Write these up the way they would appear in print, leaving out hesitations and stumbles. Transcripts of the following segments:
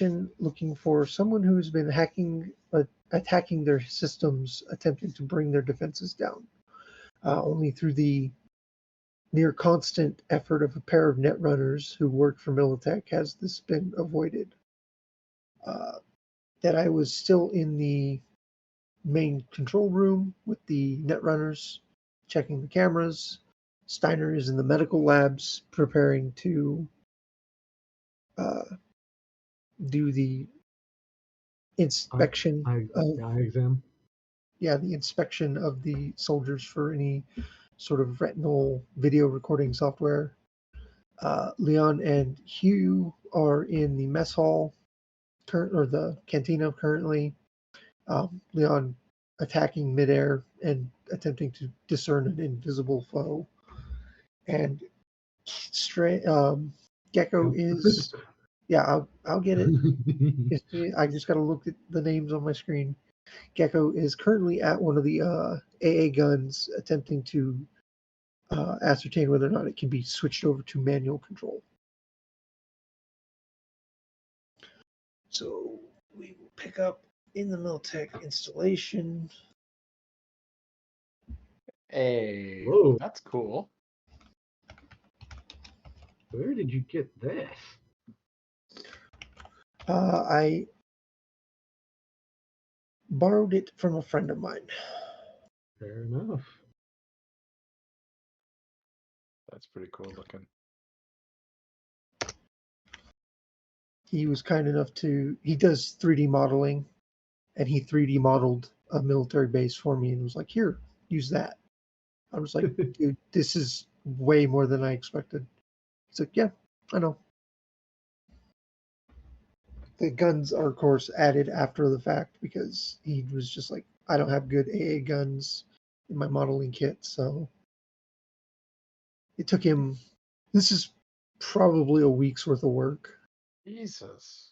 looking for someone who's been attacking their systems, attempting to bring their defenses down. Only through the near constant effort of a pair of netrunners who worked for Militech has this been avoided. That I was still in the main control room with the netrunners, checking the cameras. Steiner is in the medical labs preparing to do the inspection. Eye exam. Yeah, the inspection of the soldiers for any sort of retinal video recording software. Leon and Hugh are in the mess hall, or the cantina currently. Leon attacking midair and attempting to discern an invisible foe. And Gecko is, yeah, I'll get it. I just got to look at the names on my screen. Gecko is currently at one of the AA guns, attempting to ascertain whether or not it can be switched over to manual control. So we will pick up in the Militech installation. Hey, Whoa. that's cool. Where did you get this? I borrowed it from a friend of mine. Fair enough. That's pretty cool looking. He was kind enough he does 3D modeling, and he 3D modeled a military base for me and was like, here, use that. I was like, dude, this is way more than I expected. He's like, yeah, I know. The guns are, of course, added after the fact because he was just like, I don't have good AA guns in my modeling kit, so it took him, this is probably a week's worth of work. Jesus.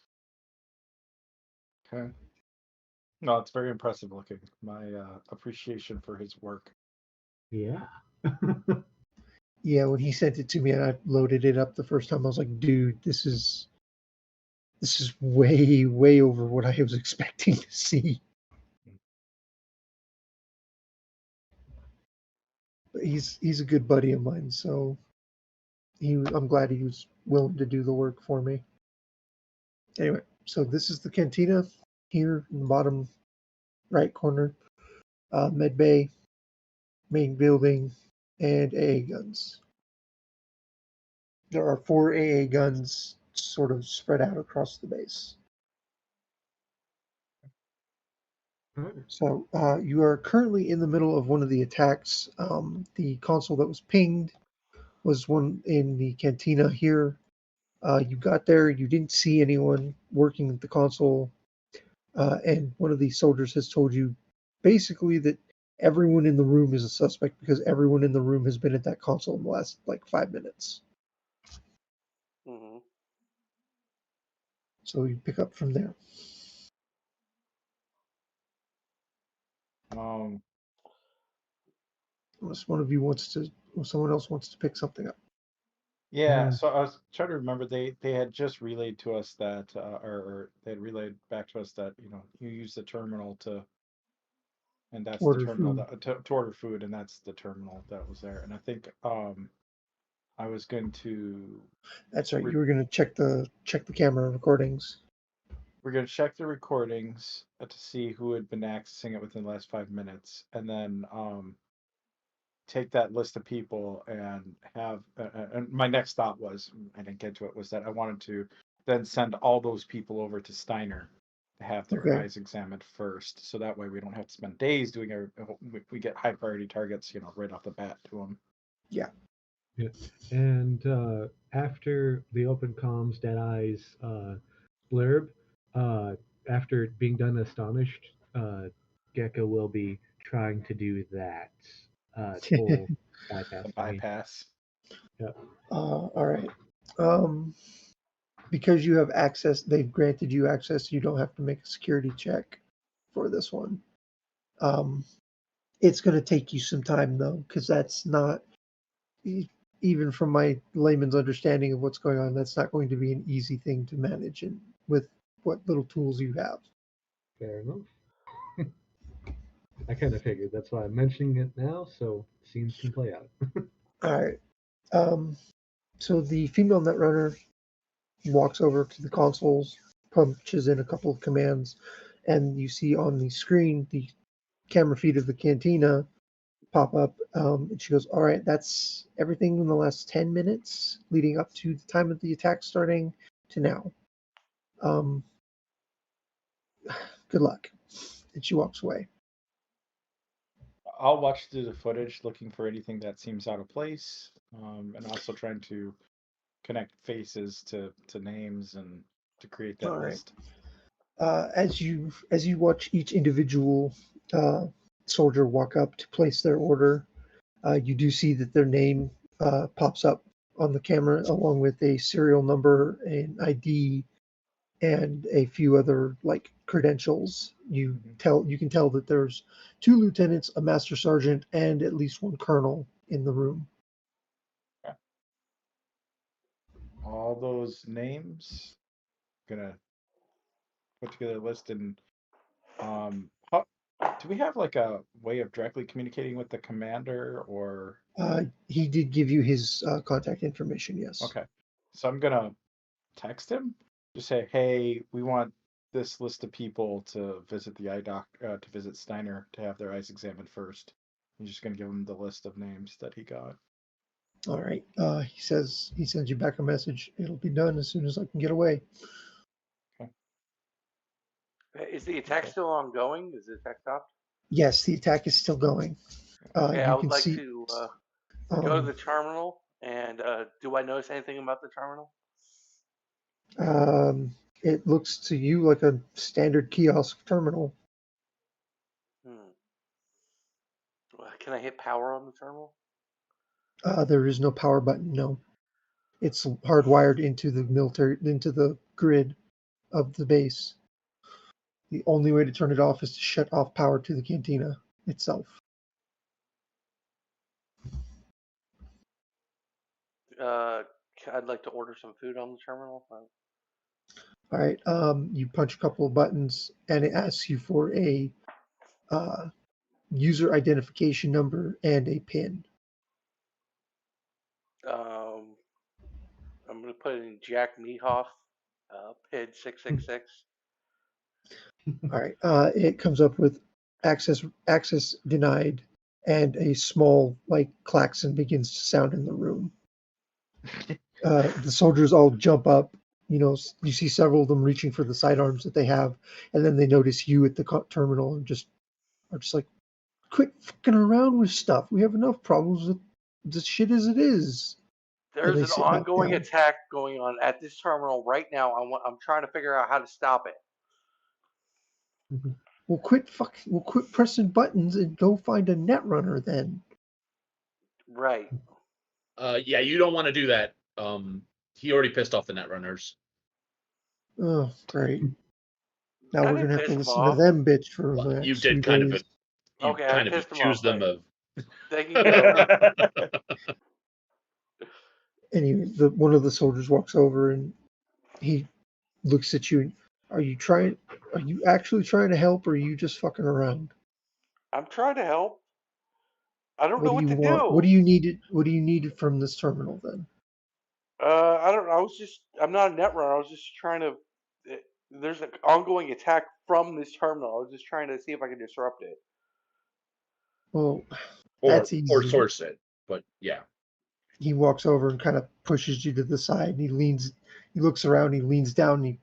Okay. No, it's very impressive looking. My appreciation for his work. Yeah. Yeah, when he sent it to me and I loaded it up the first time, I was like, dude, this is way, way over what I was expecting to see. But he's a good buddy of mine, so I'm glad he was willing to do the work for me. Anyway, so this is the cantina here in the bottom right corner. Med bay, main building, and AA guns. There are 4 AA guns sort of spread out across the base. So you are currently in the middle of one of the attacks. The console that was pinged was one in the cantina here. You got there, you didn't see anyone working at the console, and one of the soldiers has told you basically that everyone in the room is a suspect because everyone in the room has been at that console in the last 5 minutes. Mm-hmm. So you pick up from there. Unless someone else wants to pick something up. Yeah, so I was trying to remember they had just relayed to us that or they had relayed back to us that you use the terminal and that's Order the terminal food. to order food, and that's the terminal that was there. And I think I was going to. That's right. You were going to check the camera recordings. We're going to check the recordings to see who had been accessing it within the last 5 minutes, and then take that list of people and have. And my next thought was, I didn't get to it, was that I wanted to then send all those people over to Steiner to have their eyes examined first, so that way we don't have to spend days doing we get high priority targets, right off the bat to them. Yeah. Yeah. And after the open comms Deadeye's blurb, after being done astonished, Gecko will be trying to do that full bypass. The bypass. Yep. All right. Because you have access, they've granted you access. You don't have to make a security check for this one. It's going to take you some time though, because that's not, even from my layman's understanding of what's going on, that's not going to be an easy thing to manage with what little tools you have. Fair enough. I kind of figured. That's why I'm mentioning it now, so scenes can play out. All right. So the female netrunner walks over to the consoles, punches in a couple of commands, and you see on the screen the camera feed of the cantina pop up. And she goes, "All right, that's everything in the last 10 minutes leading up to the time of the attack starting to now. Um, good luck." And she walks away. I'll watch through the footage, looking for anything that seems out of place, and also trying to connect faces to names and to create that All right. list. As you watch each individual soldier walk up to place their order, you do see that their name pops up on the camera along with a serial number, an ID, and a few other like credentials. You can tell that there's 2 lieutenants, a master sergeant, and at least 1 colonel in the room. Okay. All those names, gonna put together a list. And how do we have like a way of directly communicating with the commander, or He did give you his contact information, yes. okay, so I'm gonna text him, just say, hey, we want this list of people to visit the eye doc, to visit Steiner to have their eyes examined first. I'm just gonna give him the list of names that he got. All right. He sends you back a message. It'll be done as soon as I can get away. Is the attack still ongoing? Is the attack stopped? Yes, the attack is still going. Okay, You I would can like see. to go to the terminal, and do I notice anything about the terminal? It looks to you like a standard kiosk terminal. Can I hit power on the terminal? There is no power button. No, it's hardwired into the grid of the base. The only way to turn it off is to shut off power to the cantina itself. I'd like to order some food on the terminal. All right. You punch a couple of buttons, and it asks you for a user identification number and a PIN. I'm going to put in Jack Mehoff, PIN 666. All right. It comes up with access denied, and a small like klaxon begins to sound in the room. The soldiers all jump up. You see several of them reaching for the sidearms that they have, and then they notice you at the terminal and are just like, "Quit fucking around with stuff. We have enough problems with this shit as it is." There's an ongoing attack going on at this terminal right now. I'm trying to figure out how to stop it. We'll quit pressing buttons and go find a netrunner then. Right. Yeah, you don't want to do that. He already pissed off the netrunners. Oh, great. Now we're gonna have to listen to off. them bitch for the next You few did kind days. of you Okay, kind I of pissed them accuse off, them right. of They can go. Anyway, one of the soldiers walks over and he looks at you. And, are you actually trying to help, or are you just fucking around? I'm trying to help. I don't know What do what you to want? do. What do you need from this terminal then? I don't know. I'm not a netrunner. I was just trying to. There's an ongoing attack from this terminal. I was just trying to see if I could disrupt it. Well, or that's easy. or source it. But yeah. He walks over and kind of pushes you to the side. And he looks around, he leans down, and he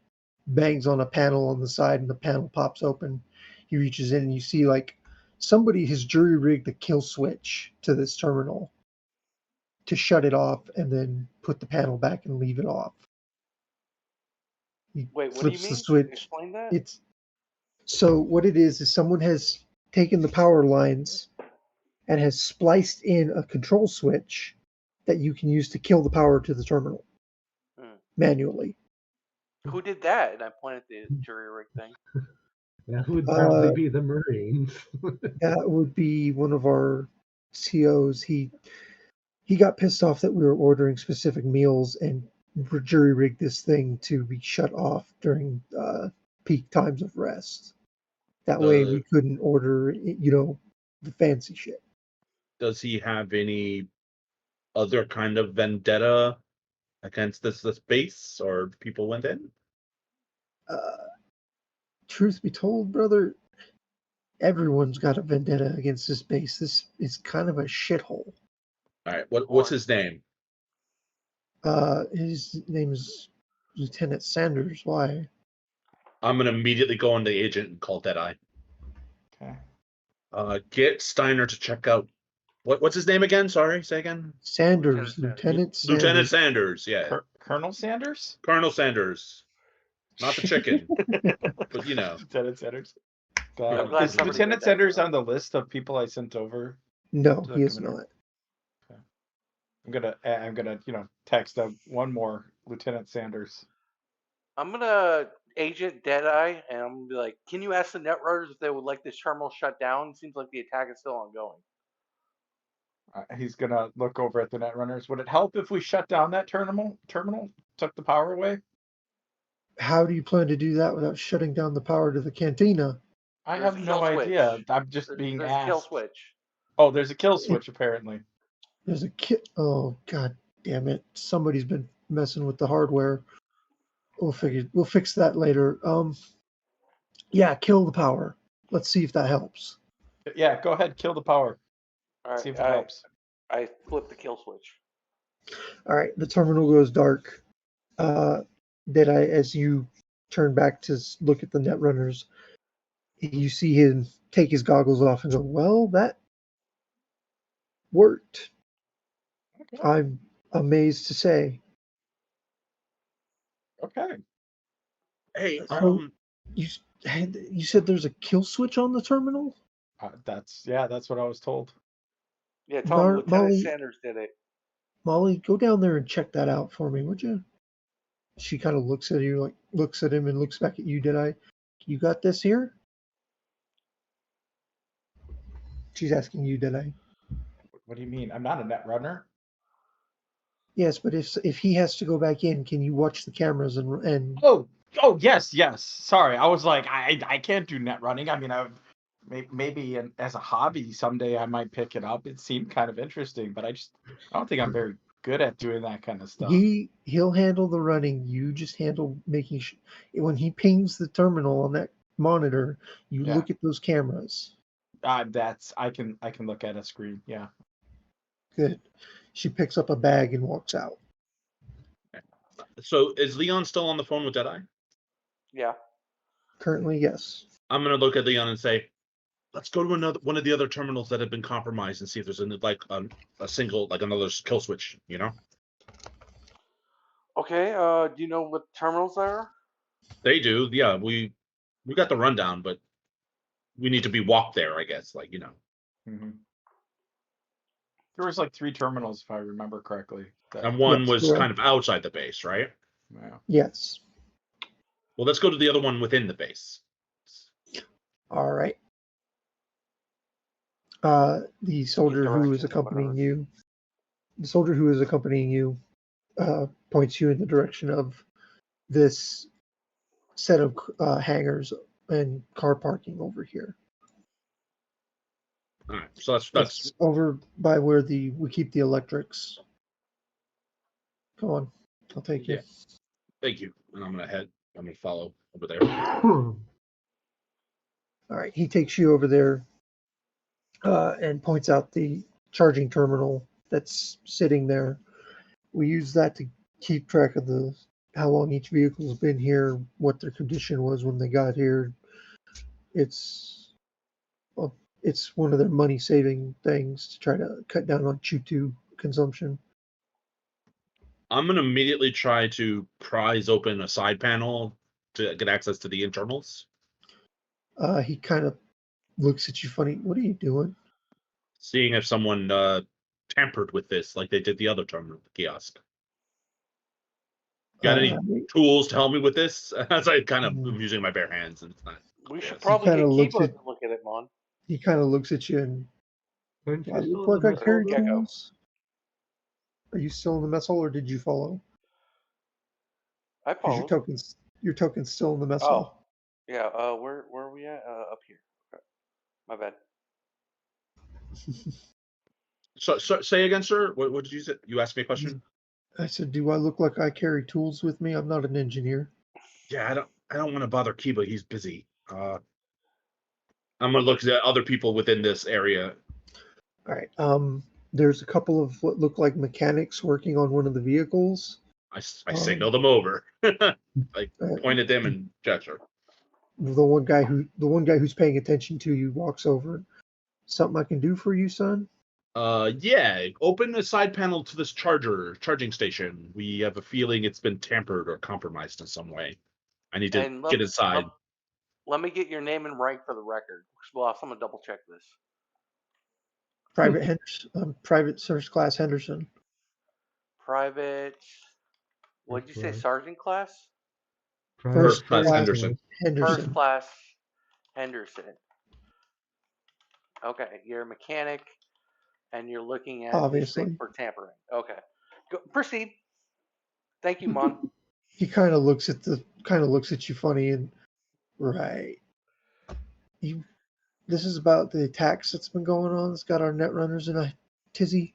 bangs on a panel on the side, and the panel pops open. He reaches in, and you see like somebody has jury rigged a kill switch to this terminal to shut it off and then put the panel back and leave it off. He Wait, what do you flips mean? the switch. Explain that. So what it is someone has taken the power lines and has spliced in a control switch that you can use to kill the power to the terminal manually. Who did that? And I pointed at the jury rig thing. That would probably be the Marines. That would be one of our COs. He got pissed off that we were ordering specific meals and jury rig this thing to be shut off during peak times of rest. That way we couldn't order, the fancy shit. Does he have any other kind of vendetta against this base, or people went in? Truth be told, brother, everyone's got a vendetta against this base. This is kind of a shithole. All right, what's his name? His name is Lieutenant Sanders. Why? I'm gonna immediately go on the agent and call Deadeye. Okay. Get Steiner to check out. What's his name again? Sorry, say again. Sanders, Lieutenant Sanders. Lieutenant Sanders. Yeah. Colonel Sanders. Colonel Sanders, not the chicken, but Lieutenant Sanders. I'm glad Is somebody Lieutenant did that. Sanders on the list of people I sent over? No, To he the is commander. not. I'm gonna text them one more Lieutenant Sanders. I'm gonna agent Deadeye, and I'm gonna be like, "Can you ask the Netrunners if they would like this terminal shut down? Seems like the attack is still ongoing." He's gonna look over at the Netrunners. Would it help if we shut down that terminal? Took the power away? How do you plan to do that without shutting down the power to the cantina? I There's have a no kill idea. switch. I'm just being There's a kill asked. switch. Oh, there's a kill switch apparently. There's a kit. Oh, god damn it! Somebody's been messing with the hardware. We'll fix that later. Yeah, kill the power. Let's see if that helps. Yeah, go ahead, kill the power. All right, See if it helps. I flipped the kill switch. All right, the terminal goes dark. As you turn back to look at the Netrunners, you see him take his goggles off and go, "Well, that worked." Okay. I'm amazed to say. Okay. Hey, So you said there's a kill switch on the terminal? That's what I was told. Yeah, tell him Lieutenant Molly, Sanders did it. Molly, go down there and check that out for me, would you? She kind of looks at you, looks at him and looks back at you. You got this here? She's asking you, did I? What do you mean? I'm not a Netrunner. Yes, but if he has to go back in, can you watch the cameras and? Oh, yes. Sorry, I was like, I can't do net running. I mean, maybe as a hobby someday I might pick it up. It seemed kind of interesting, but I don't think I'm very good at doing that kind of stuff. He'll handle the running. You just handle making sure when he pings the terminal on that monitor, you look at those cameras. I can look at a screen. Yeah. Good. She picks up a bag and walks out. So is Leon still on the phone with Deadeye? Yeah. Currently, yes. I'm gonna look at Leon and say, let's go to one of the other terminals that have been compromised and see if there's a single, like another kill switch. Okay. Do you know what terminals there are? They do. Yeah, we got the rundown, but we need to be walked there, I guess. Mm-hmm. There was like 3 terminals, if I remember correctly. And one Yes, was correct. kind of outside the base, right? Yeah. Yes. Well, let's go to the other one within the base. All right. The soldier who is accompanying you, points you in the direction of this set of hangars and car parking over here. All right, so that's It's over by where we keep the electrics. Come on, I'll take you. Yeah. Thank you. And I'm gonna follow over there. All right, he takes you over there and points out the charging terminal that's sitting there. We use that to keep track of how long each vehicle's been here, what their condition was when they got here. It's one of their money-saving things to try to cut down on Chutu consumption. I'm gonna immediately try to prise open a side panel to get access to the internals. He kind of looks at you funny. What are you doing? Seeing if someone tampered with this like they did the other terminal kiosk. Got any tools to help me with this? As I kind of am using my bare hands, and it's not. We should probably get Kibo to look at it, Mon. He kind of looks at you and. Aren't Do you I still look in the like I carry mess hall, though? tools? Are you still in the mess hall, or did you follow? I Because follow. your token's still in the mess hall. Oh, yeah. Where are we at? Up here. Okay. My bad. So say again, sir. What did you say? You asked me a question. I said, do I look like I carry tools with me? I'm not an engineer. Yeah, I don't want to bother Kiba. He's busy. I'm gonna look at other people within this area. All right. There's a couple of what look like mechanics working on one of the vehicles. I signal them over. I Uh, point at them and gesture. the one guy who's paying attention to you walks over. Something I can do for you, son? Yeah. Open the side panel to this charging station. We have a feeling it's been tampered or compromised in some way. I need to And get inside. let me get your name and rank for the record. We'll have someone double check this. Private Henderson, Private First Class Henderson. Private. What did you say? Class. Sergeant class? First class Henderson. First class Henderson. Okay, you're a mechanic, and you're looking at this thing Obviously. for tampering. Okay, proceed. Thank you, Mon. He kind of looks at you funny and right. This is about the attacks that's been going on. It's got our net runners in a tizzy.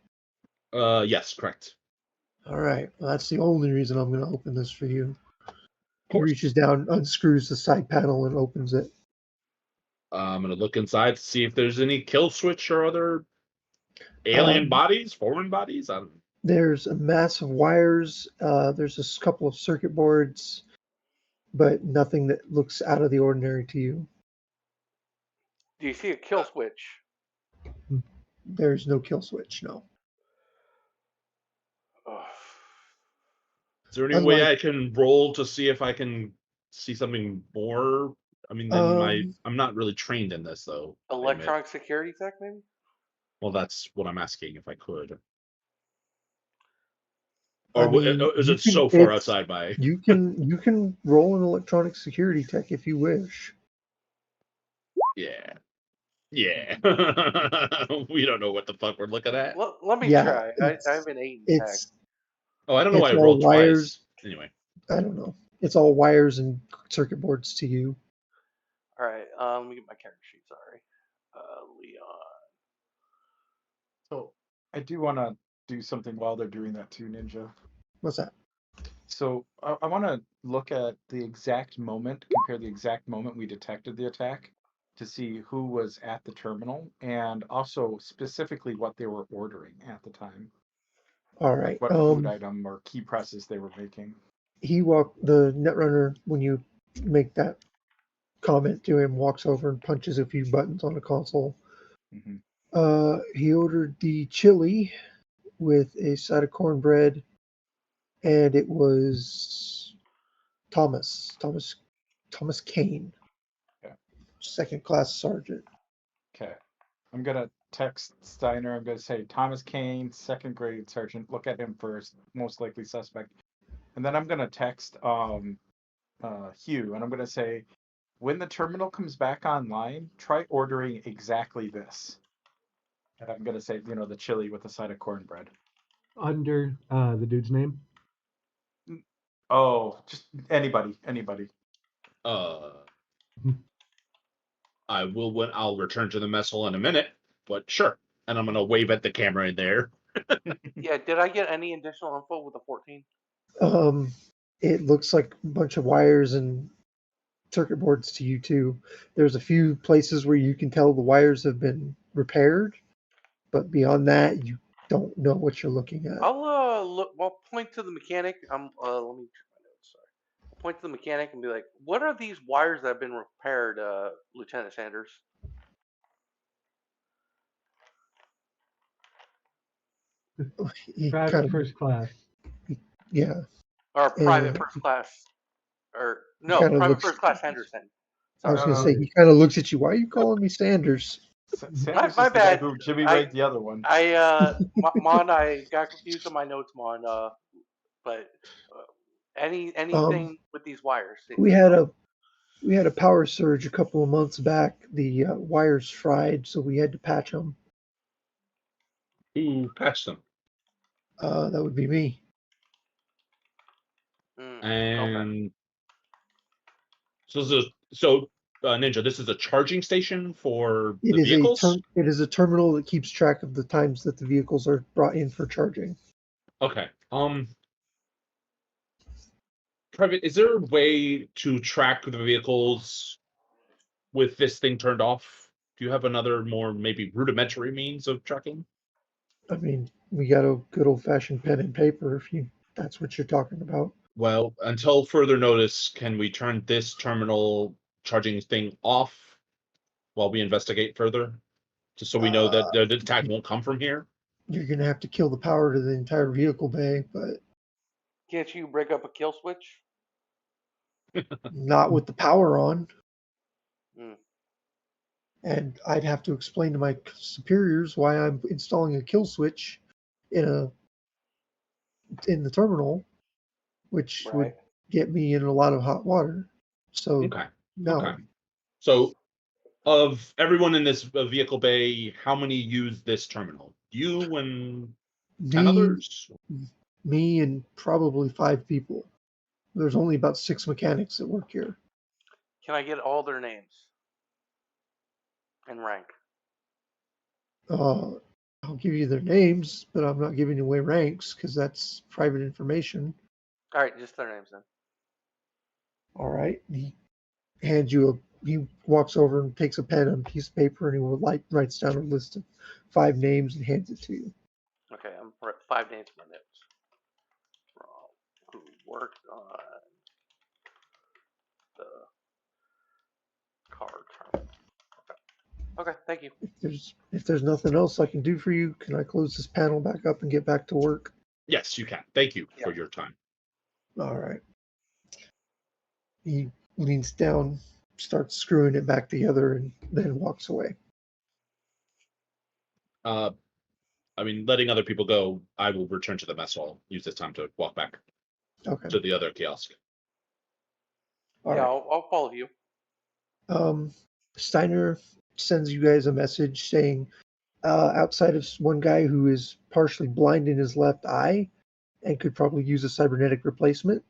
Yes, correct. All right. Well, that's the only reason I'm going to open this for you. He course. reaches down, unscrews the side panel, and opens it. I'm gonna look inside to see if there's any kill switch or other alien bodies, foreign bodies. I don't know. There's a mass of wires. There's a couple of circuit boards, but nothing that looks out of the ordinary to you. Do you see a kill switch? There's no kill switch, no. Ugh. Is there any way I can roll to see if I can see something more? I mean, I'm not really trained in this though. Electronic security tech, maybe? Well, that's what I'm asking if I could. I Or mean, is you it can- so far it's- outside my? You can roll an electronic security tech if you wish. Yeah. Yeah. We don't know what the fuck we're looking at. Let me Yeah, try. I have an 8 in tech. Oh, I don't know why I it's all rolled wires. twice. Anyway. I don't know. It's all wires and circuit boards to you. All right, let me get my character sheet. Sorry, Leon. So I do want to do something while they're doing that too, Ninja. What's that? So I want to look at the exact moment, compare the exact moment we detected the attack to see who was at the terminal and also specifically what they were ordering at the time. All right. Like what food item or key presses they were making. The netrunner, when you make that comment to him, walks over and punches a few buttons on the console. Mm-hmm. He ordered the chili with a side of cornbread, and it was Thomas Kane, Okay. second class sergeant. Okay. I'm gonna text Steiner. I'm gonna say Thomas Kane, second grade sergeant. Look at him first, most likely suspect. And then I'm gonna text Hugh, and I'm gonna say, when the terminal comes back online, try ordering exactly this. And I'm gonna say, the chili with a side of cornbread. Under the dude's name? Oh, just anybody. I'll return to the mess hall in a minute, but sure. And I'm gonna wave at the camera in there. Yeah, did I get any additional info with the 14? It looks like a bunch of wires and circuit boards to you too. There's a few places where you can tell the wires have been repaired, but beyond that, you don't know what you're looking at. I'll point to the mechanic. Let me check my notes. Sorry. I'll point to the mechanic and be like, "What are these wires that have been repaired, Lieutenant Sanders?" Private first class. Yeah. Or private first class. Or no, kinda private looks- first class Henderson. I was going to Sorry. say, he kind of looks at you. Why are you calling me Sanders? Sanders My is the guy bad. who Jimmy Wright the other one. Mon, I got confused on my notes, Mon. But anything with these wires? We had a power surge a couple of months back. The wires fried, so we had to patch them. Who patched them? That would be me. And Ninja, this is a charging station for the vehicles? It is a terminal that keeps track of the times that the vehicles are brought in for charging. Okay. Private, is there a way to track the vehicles with this thing turned off? Do you have another more maybe rudimentary means of tracking? I mean, we got a good old-fashioned pen and paper if that's what you're talking about. Well, until further notice, can we turn this terminal charging thing off while we investigate further? Just so we know that the attack won't come from here? You're going to have to kill the power to the entire vehicle bay, but Can't you break up a kill switch? not with the power on. Hmm. And I'd have to explain to my superiors why I'm installing a kill switch in the terminal, which would get me in a lot of hot water. So Okay. no. Okay. So of everyone in this vehicle bay, how many use this terminal? You and 10 others? Me and probably 5 people. There's only about 6 mechanics that work here. Can I get all their names and rank? I'll give you their names, but I'm not giving away ranks because that's private information. All right, just their names then. All right. He walks over and takes a pen and a piece of paper and he writes down a list of 5 names and hands it to you. Okay, I'm 5 names in my notes. Who worked on the car terminal? Okay, thank you. If there's nothing else I can do for you, can I close this panel back up and get back to work? Yes, you can. Thank you for your time. All right. He leans down, starts screwing it back together, and then walks away. Letting other people go, I will return to the mess hall. Use this time to walk back to the other kiosk. All right. I'll follow you. Steiner sends you guys a message saying, outside of one guy who is partially blind in his left eye and could probably use a cybernetic replacement,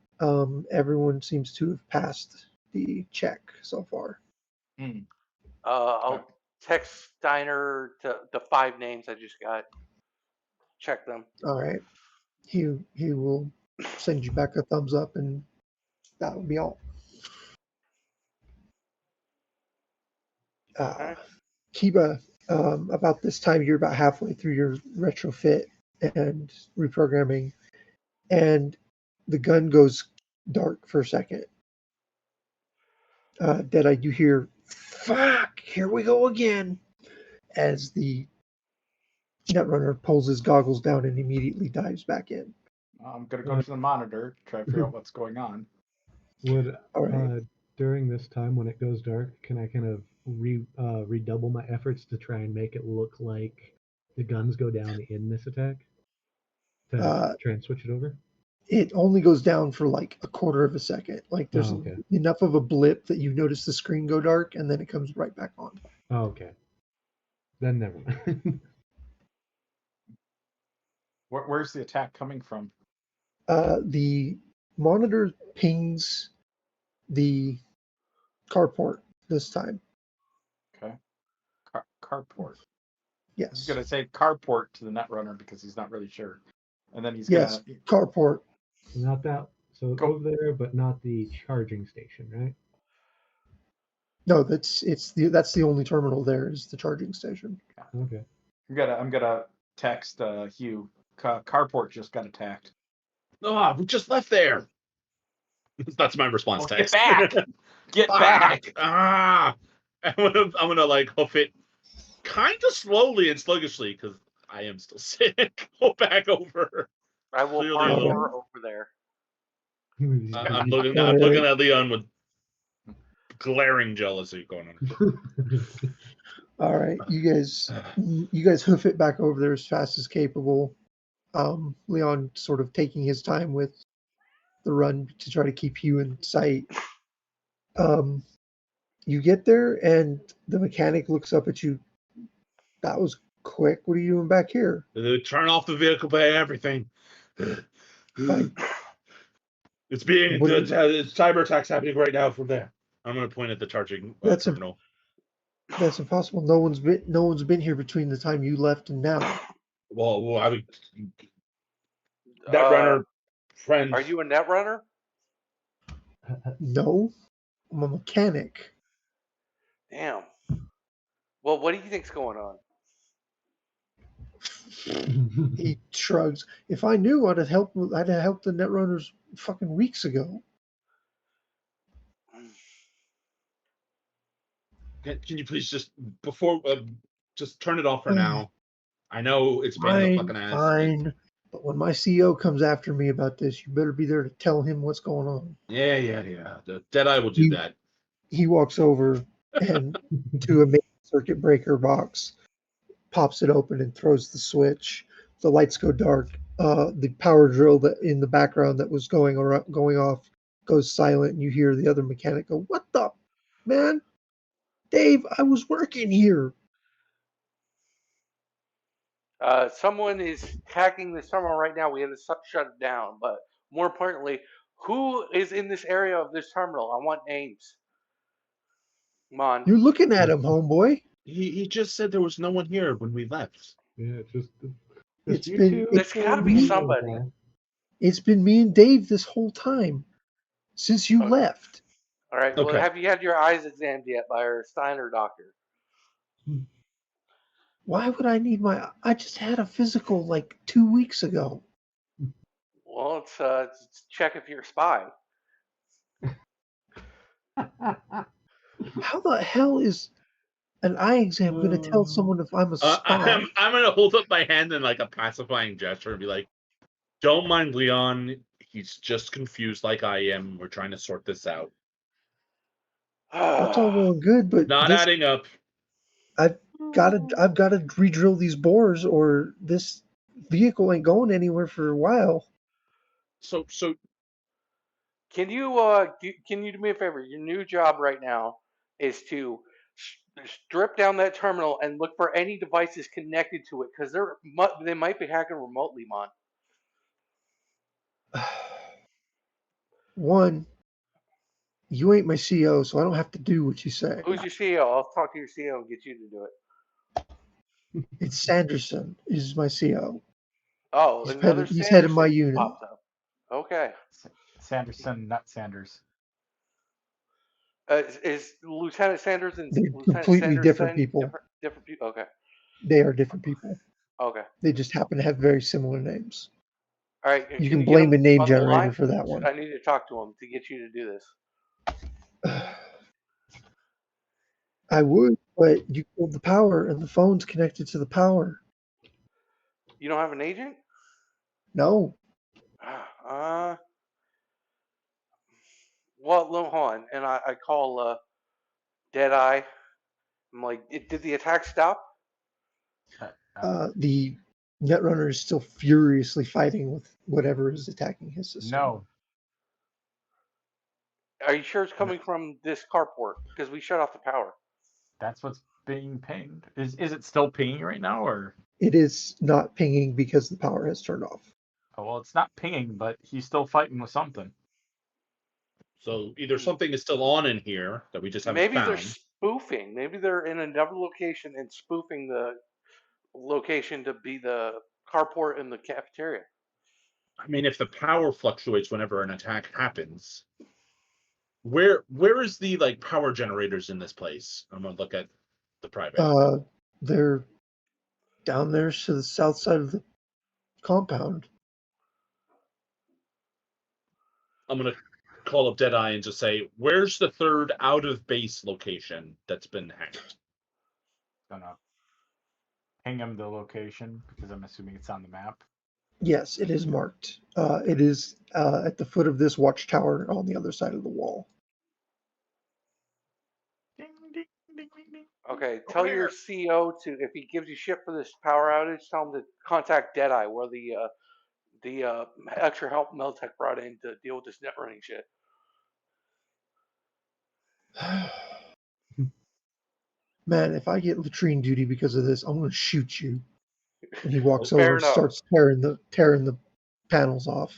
everyone seems to have passed the check so far. I'll text Steiner to the 5 names I just got. Check them. All right. He will send you back a thumbs up, and that will be all. Kiba, about this time, you're about halfway through your retrofit and reprogramming, and the gun goes dark for a second. Deadeye, you hear, "Fuck, here we go again," as the Netrunner pulls his goggles down and immediately dives back in. I'm going to go to the monitor, try to figure out what's going on. During this time when it goes dark, can I kind of redouble my efforts to try and make it look like the guns go down in this attack? To try and switch it over? It only goes down for like a quarter of a second. Like there's enough of a blip that you notice the screen go dark, and then it comes right back on. Oh, okay. Then never mind. Where's the attack coming from? The monitor pings the carport this time. Okay. Carport. Yes. He's going to say carport to the Netrunner because he's not really sure. And then he's carport. Not that. So go over there, but not the charging station, right? No, that's the only terminal there is the charging station. Okay. I'm gonna text Hugh. Carport just got attacked. We just left there. That's my response text. Get back! Get back! I'm gonna like hoof it kind of slowly and sluggishly because I am still sick. Go back over. I will parkour over there. I'm looking at Leon with glaring jealousy going on. All right, you guys hoof it back over there as fast as capable. Leon sort of taking his time with the run to try to keep you in sight. You get there, and the mechanic looks up at you. That was quick. What are you doing back here? Turn off the vehicle bay, everything. It's being What do it's cyber attacks happening right now from there. I'm going to point at the charging That's terminal. That's impossible. No one's been here between the time you left and now. Well, I would. Netrunner friend. Are you a netrunner? No, I'm a mechanic. Damn. Well, what do you think's going on? He shrugs. If I knew, I'd have helped the Netrunners fucking weeks ago. Can you please just just turn it off for now? I know it's pain in the fucking ass. Fine. But when my CEO comes after me about this, you better be there to tell him what's going on. Yeah. The Deadeye will do that. He walks over and to a main circuit breaker box, pops it open and throws the switch. The lights go dark. The power drill that in the background that was going off goes silent, and you hear the other mechanic go, "What the man, Dave? I was working here." Someone is hacking this terminal right now. We have to shut it down. But more importantly, who is in this area of this terminal? I want names. Come on. You're looking at him, homeboy. He just said there was no one here when we left. Yeah, It's you been- two. There's got to be somebody. It's been me and Dave this whole time since you left. All right. Okay. Well, have you had your eyes examined yet by our Steiner doctor? Why would I need I just had a physical like 2 weeks ago. Well, it's check if you're a spy. How the hell is an eye exam going to tell someone if I'm a spy? I'm going to hold up my hand in like a pacifying gesture and be like, "Don't mind Leon. He's just confused like I am. We're trying to sort this out." That's all well and good, but Not adding up. I've got to re-drill these bores, or this vehicle ain't going anywhere for a while. So Can you do me a favor? Your new job right now is to strip down that terminal and look for any devices connected to it, because they might be hacking remotely, Mon. One, you ain't my CEO, so I don't have to do what you say. Who's your CEO? I'll talk to your CEO and get you to do it. It's Sanderson is my CEO. Oh, He's head of my Sanderson unit. popped up. Okay. Sanderson, not Sanders. Is Lieutenant Sanders and They're Lieutenant completely Sanderson different people. Different people. Okay. They are different people. Okay. They just happen to have very similar names. All right. You can get blame him a name on the generator line? for that one. I need to talk to him to get you to do this. I would, but you killed the power, and the phone's connected to the power. You don't have an agent? No. Well, hold on. And I call Deadeye. I'm like, did the attack stop? The Netrunner is still furiously fighting with whatever is attacking his system. No. Are you sure it's coming from this carport? Because we shut off the power. That's what's being pinged. Is it still pinging right now, or? It is not pinging because the power has turned off. Oh, well, it's not pinging, but he's still fighting with something. So either something is still on in here that we just haven't Maybe found. they're spoofing. Maybe they're in another location and spoofing the location to be the carport in the cafeteria. I mean, if the power fluctuates whenever an attack happens, where is the like power generators in this place? I'm gonna look at the private. They're down there to the south side of the compound. I'm gonna call up Deadeye and just say, "Where's the third out of base location that's been hacked?" Gonna ping him the location because I'm assuming it's on the map. Yes, it is marked. It is at the foot of this watchtower on the other side of the wall. Ding, ding, ding, ding, ding. Okay, tell your CEO to, if he gives you shit for this power outage, tell him to contact Deadeye, where the extra help Meltech brought in to deal with this net running shit. Man, if I get latrine duty because of this, I'm going to shoot you. And he walks Fair over, enough. starts tearing the panels off.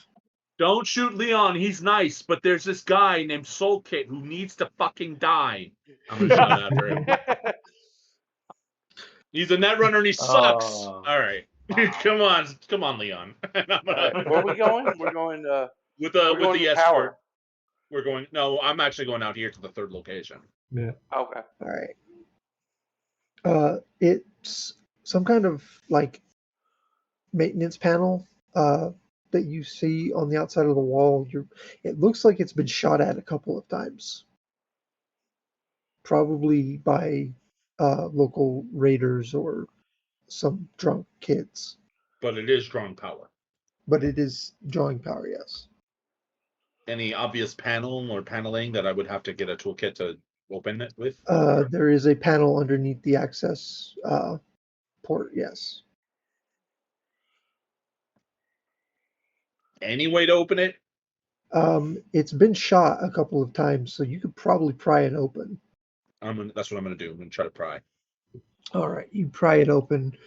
Don't shoot Leon. He's nice, but there's this guy named Soul Kit who needs to fucking die. I'm gonna shout after him. He's a Netrunner and he sucks. Oh. All right, Wow. come on, Leon. I'm All gonna, right, where are we going? We're going. with We're going the to escort. tower. We're going. No, I'm actually going out here to the third location. Yeah. Okay. All right. It's some kind of like maintenance panel that you see on the outside of the wall. It looks like it's been shot at a couple of times, probably by local raiders or some drunk kids. But it is drawing power. But it is drawing power, yes. Any obvious panel or paneling that I would have to get a toolkit to open it with? There is a panel underneath the access port, yes. Any way to open it? It's been shot a couple of times, so you could probably pry it open. That's what I'm gonna do. I'm gonna try to pry. All right, you pry it open.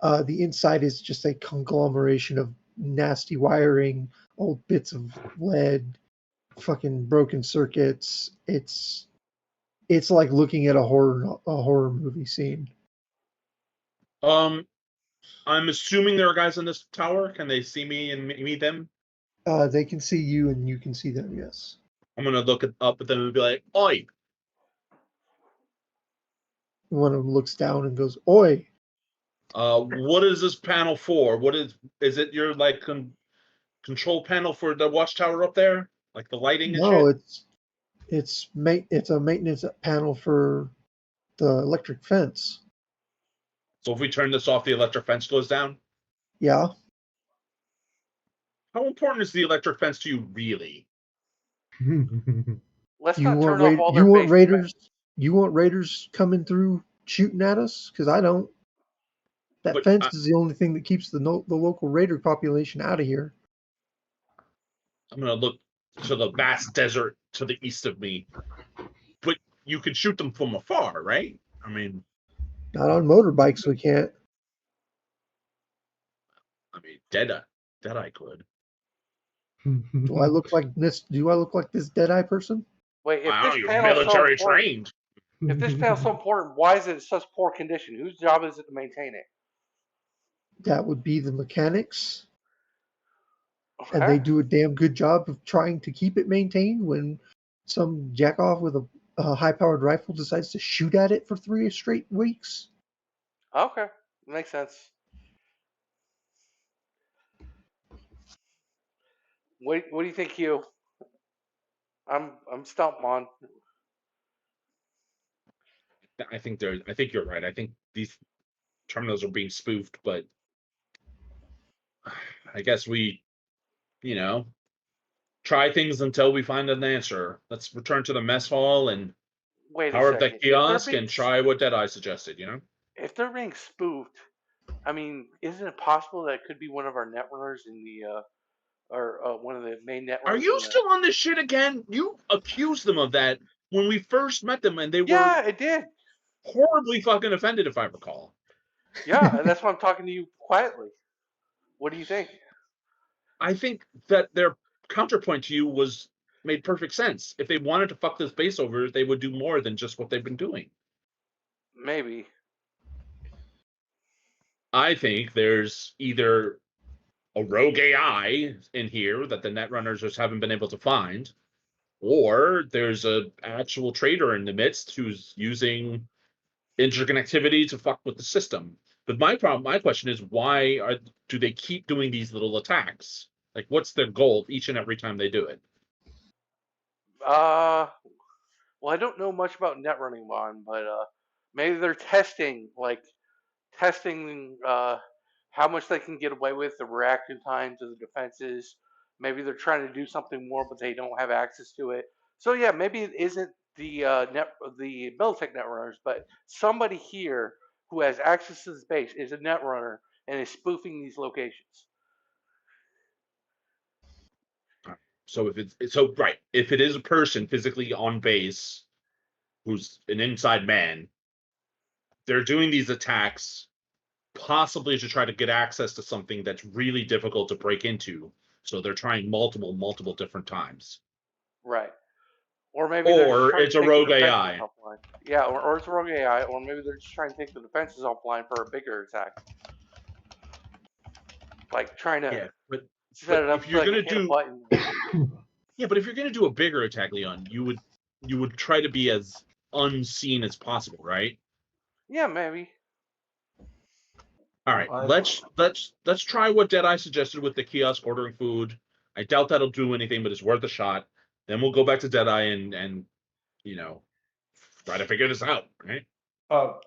The inside is just a conglomeration of nasty wiring, old bits of lead, fucking broken circuits. It's like looking at a horror movie scene. I'm assuming there are guys in this tower. Can they see me and meet them? They can see you and you can see them, yes. I'm gonna look up at them and be like, "Oi!" One of them looks down and goes, "Oi!" What is this panel for? What is it? Your like control panel for the watchtower up there, like the lighting and No, shit? it's a maintenance panel for the electric fence. So if we turn this off, the electric fence goes down. Yeah. How important is the electric fence to you, really? Let's You not want turn off all their you want base. raiders? You want raiders coming through shooting at us? Because I don't. That But fence is the only thing that keeps the local raider population out of here. I'm gonna look to the vast desert to the east of me. But you could shoot them from afar, right? I mean, Not on motorbikes, we can't. Deadeye could. Do I look like this? Do I look like this Deadeye person? Wait, if Wow, this you're panel's so military important, trained. if this panel's so important, why is it in such poor condition? Whose job is it to maintain it? That would be the mechanics, Okay. and they do a damn good job of trying to keep it maintained. When some jackoff with a high-powered rifle decides to shoot at it for 3 straight weeks. Okay, makes sense. What do you think, Hugh? I'm stumped on. I think you're right. I think these terminals are being spoofed, but I guess we, try things until we find an answer. Let's return to the mess hall and Wait a power up that second. kiosk and try what Deadeye suggested, If they're being spoofed, I mean, isn't it possible that it could be one of our netrunners in the or one of the main netrunners? Are you still on this shit again? You accused them of that when we first met them, and they Yeah, were it did. horribly fucking offended, if I recall. Yeah, and that's why I'm talking to you quietly. What do you think? I think that their counterpoint to you made perfect sense. If they wanted to fuck this base over, they would do more than just what they've been doing. Maybe. I think there's either a rogue AI in here that the netrunners just haven't been able to find, or there's a actual traitor in the midst who's using interconnectivity to fuck with the system. But my question is, why do they keep doing these little attacks? Like, what's their goal each and every time they do it? Well, I don't know much about net running one, but maybe they're testing how much they can get away with, the reaction times of the defenses. Maybe they're trying to do something more, but they don't have access to it. So yeah, maybe it isn't the the Militech netrunners, but somebody here who has access to the space is a netrunner and is spoofing these locations. So if it is a person physically on base who's an inside man, they're doing these attacks possibly to try to get access to something that's really difficult to break into, So they're trying multiple different times. Right. Or maybe they're just Or trying it's to a take the rogue defenses AI. offline. Yeah, or it's a rogue AI, or maybe they're just trying to take the defenses offline for a bigger attack. Like trying to Yeah, but set it up if so you're they can gonna hit a do button. yeah, but if you're gonna do a bigger attack, Leon, you would try to be as unseen as possible, right? Yeah, maybe. All right, Well, let's try what Deadeye suggested with the kiosk ordering food. I doubt that'll do anything, but it's worth a shot. Then we'll go back to Deadeye and you know try to figure this out, right?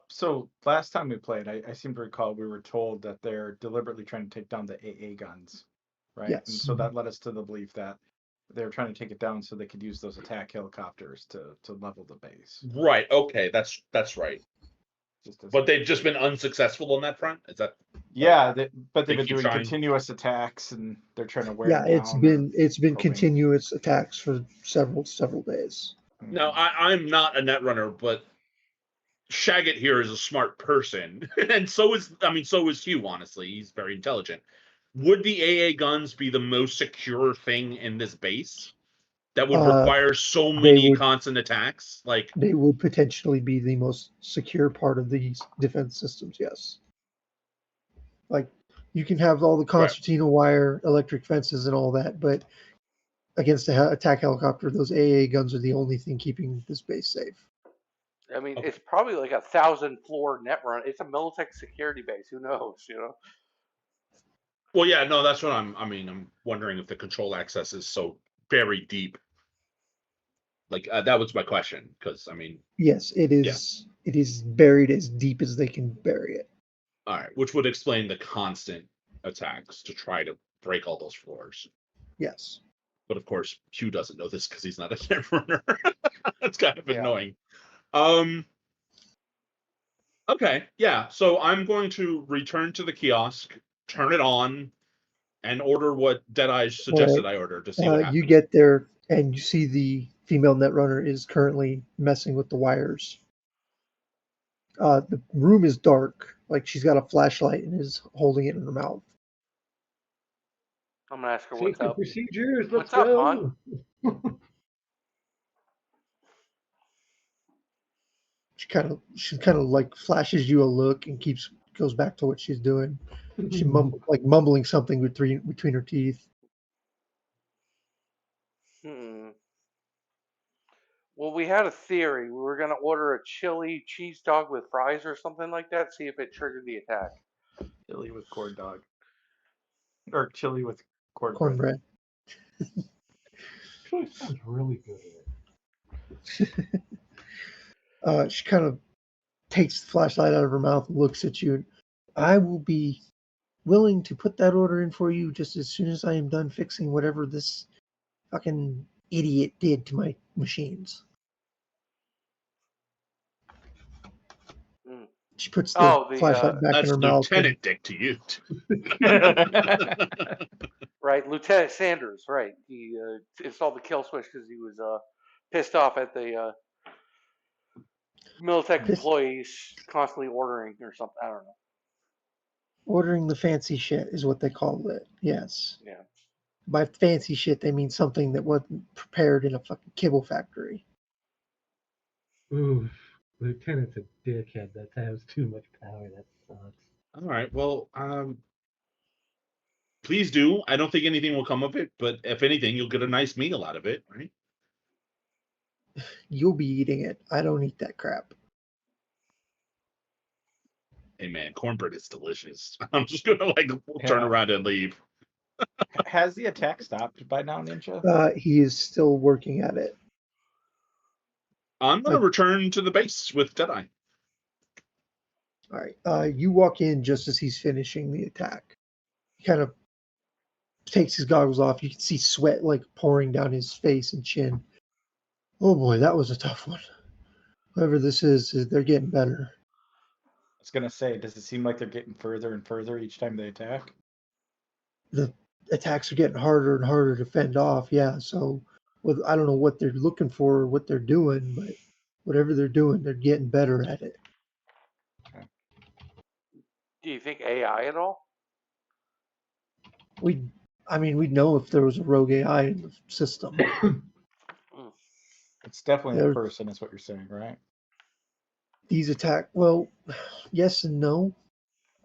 So last time we played, I seem to recall we were told that they're deliberately trying to take down the AA guns, right? And Yes. so that led us to the belief that they're trying to take it down so they could use those attack helicopters to level the base. Right. Okay, that's right. Just as But they've just been unsuccessful on that front. Is that? but they've They been keep doing trying. continuous attacks and they're trying to wear Yeah, it down. it's been hoping- continuous attacks for several days. No, I'm not a netrunner, but Shagget here is a smart person, and so is Hugh. Honestly, he's very intelligent. Would the AA guns be the most secure thing in this base that would require so many would- constant attacks? Like, They would potentially be the most secure part of these defense systems, yes. Like, you can have all the concertina wire, electric fences, and all that, but against the attack helicopter, those AA guns are the only thing keeping this base safe. I mean, Okay. it's probably like 1,000-floor net run. It's a Militech security base. Who knows? You know. well, yeah, no, that's what I'm wondering if the control access is so very deep. Like, that was my question, because Yes, it is. It is buried as deep as they can bury it. all right, which would explain the constant attacks to try to break all those floors. Yes. But of course, Hugh doesn't know this because he's not a netrunner. That's kind of Yeah. annoying. Okay, yeah. So I'm going to return to the kiosk, turn it on, and order what Deadeye suggested I order to see what happens. You get there and you see the female netrunner is currently messing with the wires. The room is dark, like she's got a flashlight and is holding it in her mouth. I'm gonna ask her what's Safety up. procedures. What's Let's up, go. hon? She kind of like flashes you a look and goes back to what she's doing. She mumbling something between her teeth. Well, we had a theory. We were gonna order a chili cheese dog with fries or something like that. See if it triggered the attack. chili with corn dog, or chili with cornbread. Cornbread. Chili sounds really good. She kind of takes the flashlight out of her mouth and looks at you. I will be willing to put that order in for you just as soon as I am done fixing whatever this fucking idiot did to my machines. She puts the flashlight back in her mouth. That's Lieutenant Dick to you. Right, Lieutenant Sanders. Right, he installed the kill switch because he was pissed off at the Militech employees constantly ordering or something. I don't know. Ordering the fancy shit is what they call it. Yes. Yeah. By fancy shit, they mean something that wasn't prepared in a fucking kibble factory. Ooh, Lieutenant's a dickhead. That has too much power. That sucks. All right. Well, please do. I don't think anything will come of it, but if anything, you'll get a nice meal out of it, right? You'll be eating it. I don't eat that crap. Hey man, cornbread is delicious. I'm just gonna turn around and leave. Has the attack stopped by now, Ninja? He is still working at it. I'm gonna return to the base with Deadeye. All right. You walk in just as he's finishing the attack. He kind of takes his goggles off. You can see sweat pouring down his face and chin. Oh boy, that was a tough one. Whoever this is, they're getting better. I was gonna say, does it seem like they're getting further and further each time they attack? The attacks are getting harder and harder to fend off. Yeah, so I don't know what they're looking for or what they're doing, but whatever they're doing, they're getting better at it. Do you think AI at all? We I mean, we'd know if there was a rogue AI in the system. It's definitely a There- person, is what you're saying, right? These attack. Well, yes and no.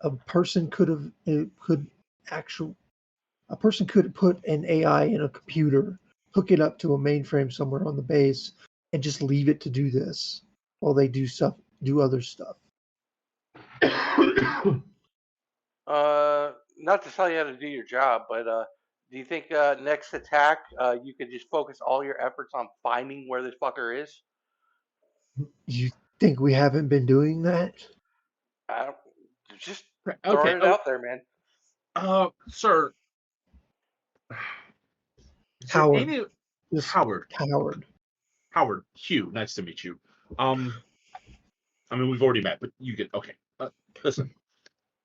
A person could put an AI in a computer, hook it up to a mainframe somewhere on the base, and just leave it to do this while they do other stuff. Not to tell you how to do your job, but do you think next attack you could just focus all your efforts on finding where this fucker is? You think we haven't been doing that? I don't, just Okay. throwing it out there, man. Sir. Is there Howard. any Just Howard? Howard, Hugh, nice to meet you. I mean, we've already met, but you get okay. Listen,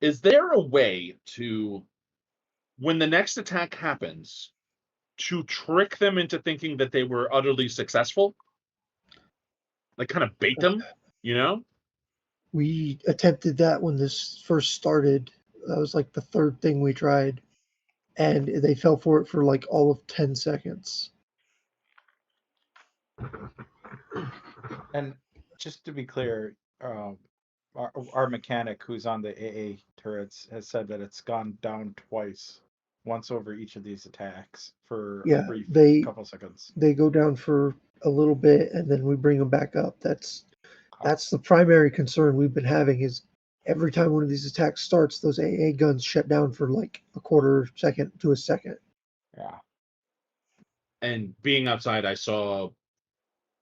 is there a way to, when the next attack happens, to trick them into thinking that they were utterly successful? Like, kind of bait them, you know? We attempted that when this first started. That was like the third thing we tried, and they fell for it for like all of 10 seconds. And just to be clear, our mechanic who's on the AA turrets has said that it's gone down twice, once over each of these attacks for a Yeah, brief they couple seconds. they go down for a little bit, and then we bring them back up. That's the primary concern we've been having is every time one of these attacks starts, those AA guns shut down for like a quarter second to a second. Yeah. And being outside, I saw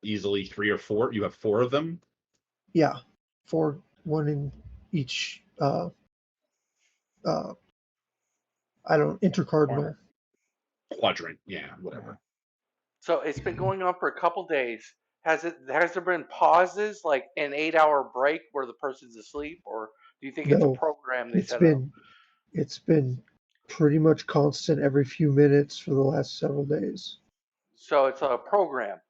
easily 3 or 4. You have 4 of them? Yeah, one in each. Intercardinal. Quadrant, yeah, whatever. So it's been going on for a couple days. Has there been pauses, like an 8-hour break where the person's asleep, or do you think it's a No, program they it's set up? it's been pretty much constant every few minutes for the last several days. So it's a program.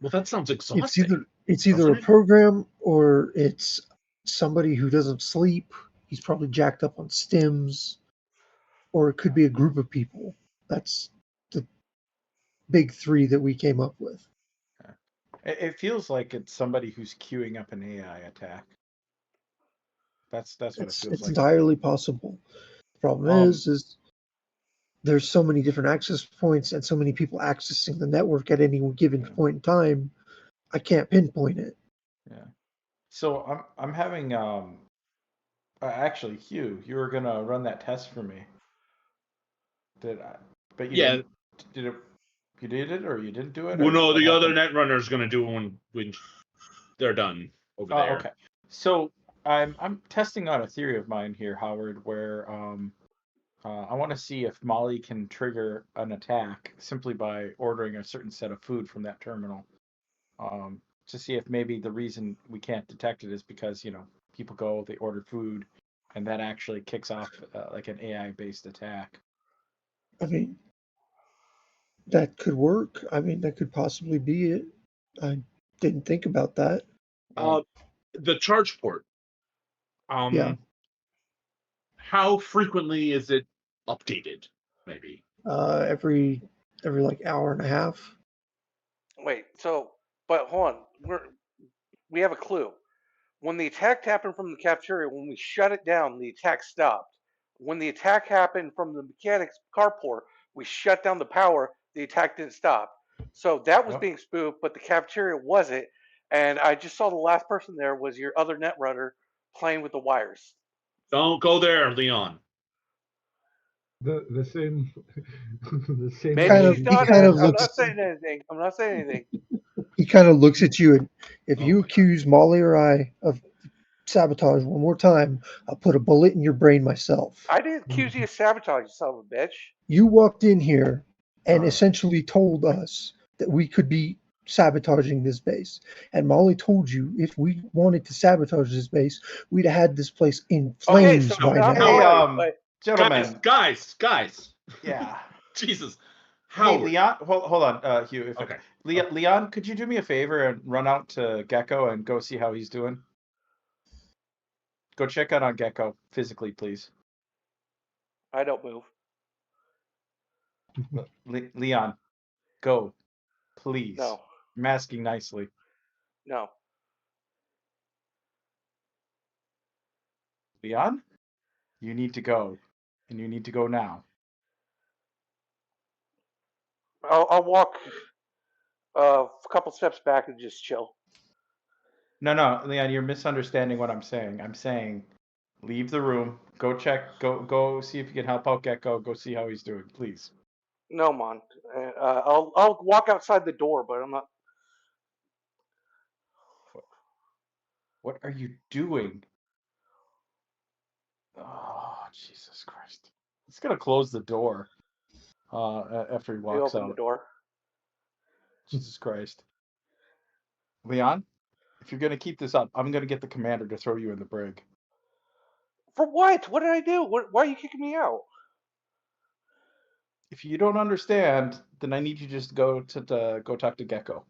Well, that sounds exhausting. It's either a doesn't it? program or it's somebody who doesn't sleep. He's probably jacked up on stims, or it could be a group of people. That's the big 3 that we came up with. It feels like it's somebody who's queuing up an AI attack. That's what it feels It's like. entirely possible. The problem is there's so many different access points and so many people accessing the network at any given point in time. I can't pinpoint it. Yeah. So I'm having actually, Hugh, you were gonna run that test for me. Did I? But you didn't. Did it? You did it, or you didn't do it? Well, no, what the other happened? net runner is going to do it when they're done over there. Okay. So I'm testing on a theory of mine here, Howard, where I want to see if Molly can trigger an attack simply by ordering a certain set of food from that terminal. To see if maybe the reason we can't detect it is because people go, they order food, and that actually kicks off like an AI-based attack. I mean, that could work. I mean, that could possibly be it. I didn't think about that. The charge port. Yeah. How frequently is it updated? Maybe. Every like hour and a half. Wait, but hold on. We have a clue. When the attack happened from the cafeteria, when we shut it down, the attack stopped. When the attack happened from the mechanics carport, we shut down the power, the attack didn't stop. So that was being spoofed, but the cafeteria wasn't. And I just saw the last person there was your other net runner playing with the wires. Don't go there, Leon. The same the same. Maybe he's not. I'm looks, not saying anything. I'm not saying anything. He kind of looks at you, and if you accuse Molly or I of sabotage one more time, I'll put a bullet in your brain myself. I didn't accuse you of sabotage, you son of a bitch. You walked in here and essentially told us that we could be sabotaging this base. And Molly told you if we wanted to sabotage this base, we'd have had this place in flames by now. Hey, gentlemen. Guys. Yeah. Jesus. Hey, Howard. Leon, hold on, Hugh. Okay. Leon, could you do me a favor and run out to Gecko and go see how he's doing? Go check out on Gecko physically, please. I don't move. Leon, go, please. No. I'm asking nicely. No. Leon, you need to go, and you need to go now. I'll walk a couple steps back and just chill. No, Leon, you're misunderstanding what I'm saying. I'm saying, leave the room. Go check. Go see if you can help out Gecko. Go see how he's doing, please. No, Mon. I'll walk outside the door, but I'm not. What are you doing? Oh, Jesus Christ! He's gonna close the door. After he You walks open the out. door. Jesus Christ. Leon, if you're gonna keep this up, I'm gonna get the commander to throw you in the brig. For what? What did I do? Why are you kicking me out? If you don't understand, then I need you to just go go talk to Gecko.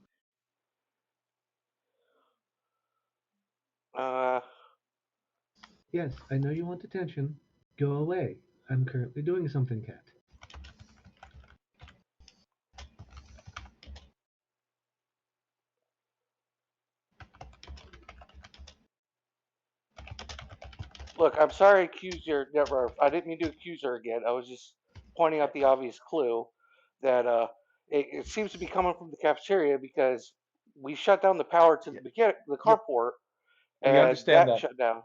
Yes, I know you want attention. Go away. I'm currently doing something, cat. Look, I'm sorry I accused her. Never. I didn't mean to accuse her again. I was just pointing out the obvious clue that it seems to be coming from the cafeteria because we shut down the power to the Yep. carport, We and understand that that. shut down.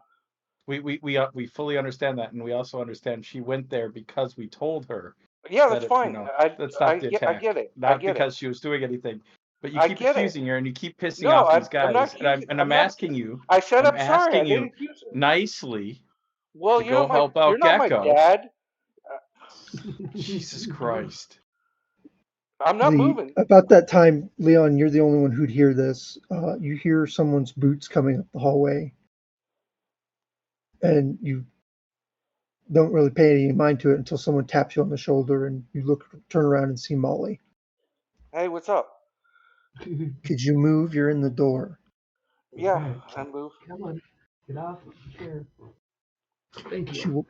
We fully understand that, and we also understand she went there because we told her Yeah, that that's fine. that stopped the I attack, get it. I not get it. because she was doing anything. But you I keep get it. accusing her, and you keep pissing No, off these I'm not guys, accusing. I'm asking you, I said I'm sorry. I didn't accuse her. nicely Well, to go help you're out not my Gecko. dad. Jesus Christ! I'm not moving. About that time, Leon, you're the only one who'd hear this. You hear someone's boots coming up the hallway, and you don't really pay any mind to it until someone taps you on the shoulder, and you turn around and see Molly. Hey, what's up? Could you move? You're in the door. Yeah, Right. I move. Come on, get off the chair. Thank She you.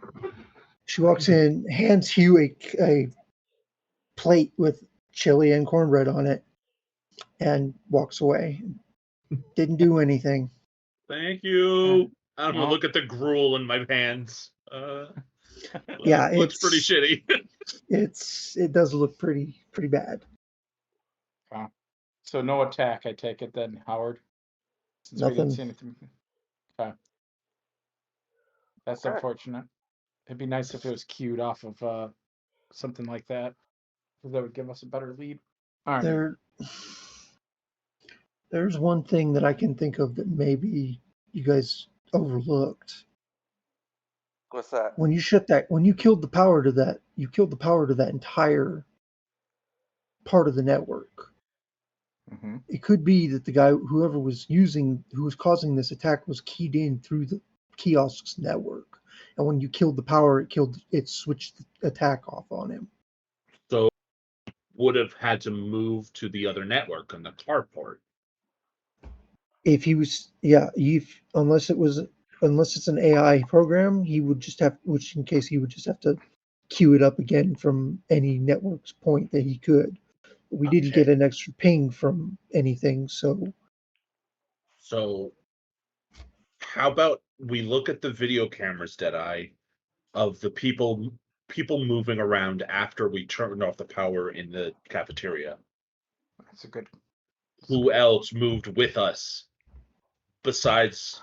she walks in, hands Hugh a plate with chili and cornbread on it, and walks away. Didn't do anything. Thank you. I'm gonna Well, look at the gruel in my hands. Yeah, Looks pretty shitty. it does look pretty bad. so no attack, I take it then, Howard. Since we didn't Nothing. see anything. Okay. That's Okay. unfortunate. It'd be nice if it was queued off of something like that. That would give us a better lead. All right. There's one thing that I can think of that maybe you guys overlooked. What's that? When you killed the power to that, you killed the power to that entire part of the network. Mm-hmm. It could be that whoever was causing this attack was keyed in through the kiosk's network. And when you killed the power, it switched the attack off on him. So would have had to move to the other network on the carport. If he was, yeah, unless it's an AI program, he would just have, which in case he would just have to queue it up again from any network's point that he could. We didn't get an extra ping from anything, so So how about we look at the video cameras, Deadeye, of the people moving around after we turned off the power in the cafeteria. That's a good. Who else moved with us besides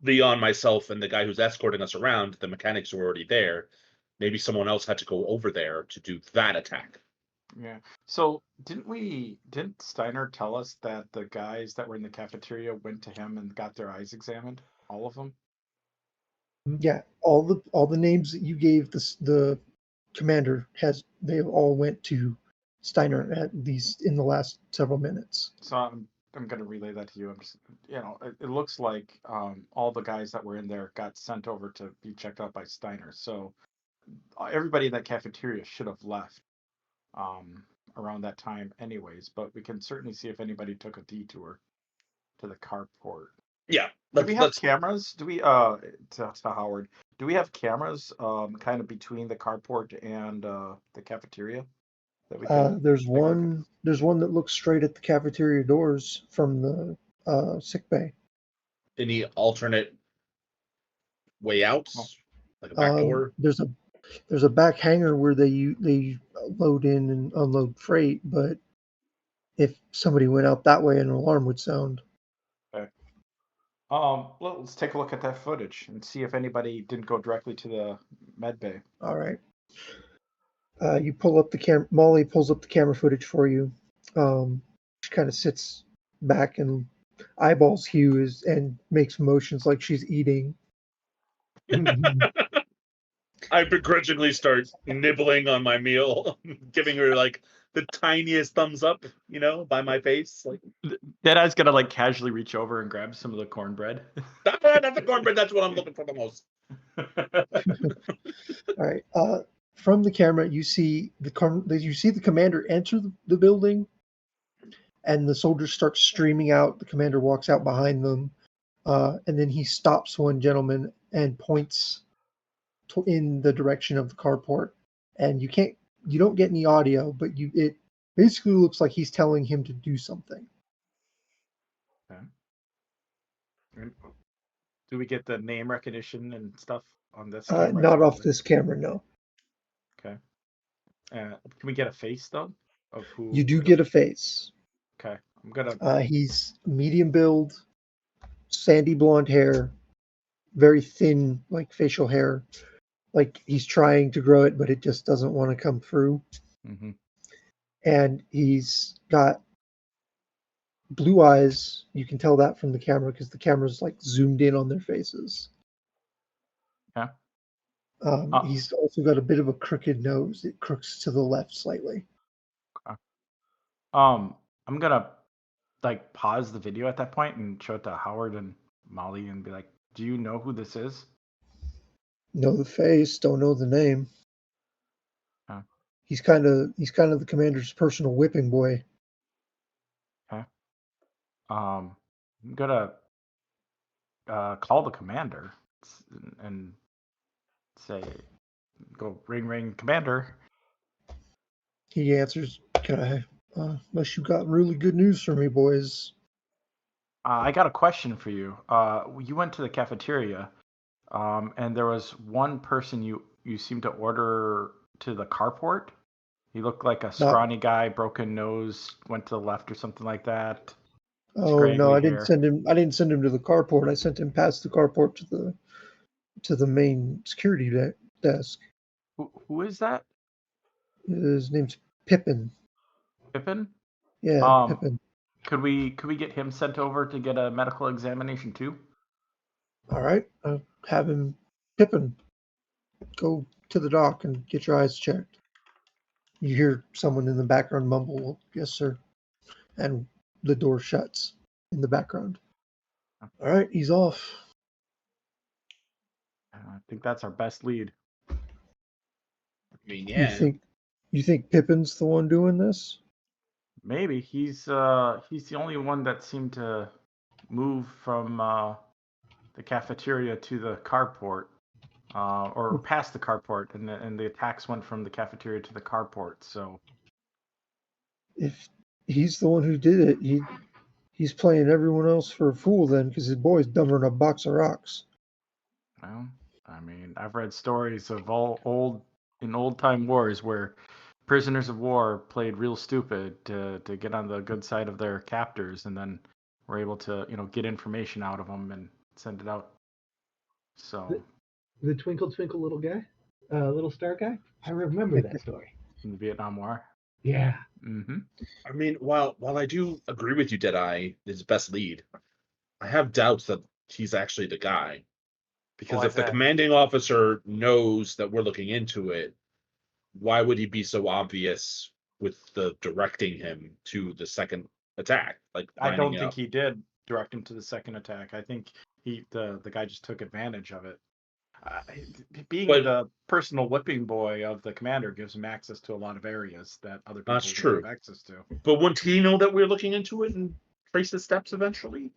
Leon, myself, and the guy who's escorting us around? The mechanics were already there. Maybe someone else had to go over there to do that attack. Yeah. So didn't Steiner tell us that the guys that were in the cafeteria went to him and got their eyes examined? All of them? yeah, all the names that you gave the commander they all went to Steiner at least in the last several minutes. So I'm gonna relay that to you. I'm just, it looks like all the guys that were in there got sent over to be checked out by Steiner. So everybody in that cafeteria should have left around that time anyways, but we can certainly see if anybody took a detour to the carport. Yeah. Do we have cameras? Do we to Howard? Do we have cameras kind of between the carport and the cafeteria that we can There's take a look at? there's one that looks straight at the cafeteria doors from the sick bay. Any alternate way outs, Oh. like a back door? There's a back hangar where they load in and unload freight, but if somebody went out that way, an alarm would sound. Okay. Let's take a look at that footage and see if anybody didn't go directly to the med bay. All right. You pull up the camera. Molly pulls up the camera footage for you. She kind of sits back and eyeballs Hugh and makes motions like she's eating. I begrudgingly start nibbling on my meal, giving her like the tiniest thumbs up, by my face. Like Deadeye's gonna like casually reach over and grab some of the cornbread. Not the cornbread. That's what I'm looking for the most. All right. From the camera, you see the commander enter the building, and the soldiers start streaming out. The commander walks out behind them, and then he stops one gentleman and points in the direction of the carport. And you don't get any audio, but it basically looks like he's telling him to do something. Okay. Do we get the name recognition and stuff on this? Not off this camera, no. Okay. Can we get a face though of who? You do get a face. Okay, I'm gonna. He's medium build, sandy blonde hair, very thin, like facial hair. Like he's trying to grow it, but it just doesn't want to come through. Mm-hmm. And he's got blue eyes. You can tell that from the camera because the camera's like zoomed in on their faces. Yeah. He's also got a bit of a crooked nose. It crooks to the left slightly. Okay. I'm gonna like pause the video at that point and show it to Howard and Molly and be like, "Do you know who this is?" Know the face, don't know the name. Okay. He's kind of the commander's personal whipping boy. Okay. I'm gonna call the commander and say, "Go ring, ring, commander." He answers, "Can I? Unless you got really good news for me, boys." I got a question for you. You went to the cafeteria, and there was one person you seemed to order to the carport. He looked like a scrawny guy, broken nose, went to the left or something like that. Oh no, I didn't send him to the carport. I sent him past the carport to the main security desk. Who is that? His name's Pippin. Pippin? Yeah, Pippin. Could we get him sent over to get a medical examination too? All right, I'll have him. Pippin, go to the dock and get your eyes checked. You hear someone in the background mumble, "Yes, sir," and the door shuts in the background. All right, he's off. I think that's our best lead. I mean, yeah. You think Pippin's the one doing this? Maybe he's the only one that seemed to move from the cafeteria to the carport, or past the carport, and the attacks went from the cafeteria to the carport. So if he's the one who did it, he's playing everyone else for a fool then, because his boy's dumber than a box of rocks. Well, I mean, I've read stories of old time wars where prisoners of war played real stupid to get on the good side of their captors, and then were able to get information out of them and send it out. So the twinkle twinkle little guy, little star guy. I remember that story in the Vietnam War. Yeah. Mm-hmm. I mean, while I do agree with you, Deadeye is best lead, I have doubts that he's actually the guy. Because if the commanding officer knows that we're looking into it, why would he be so obvious with the directing him to the second attack? Like, I don't think he did direct him to the second attack. I think the guy just took advantage of it. Being the personal whipping boy of the commander gives him access to a lot of areas that other people don't have access to. But wouldn't he know that we're looking into it and trace the steps eventually?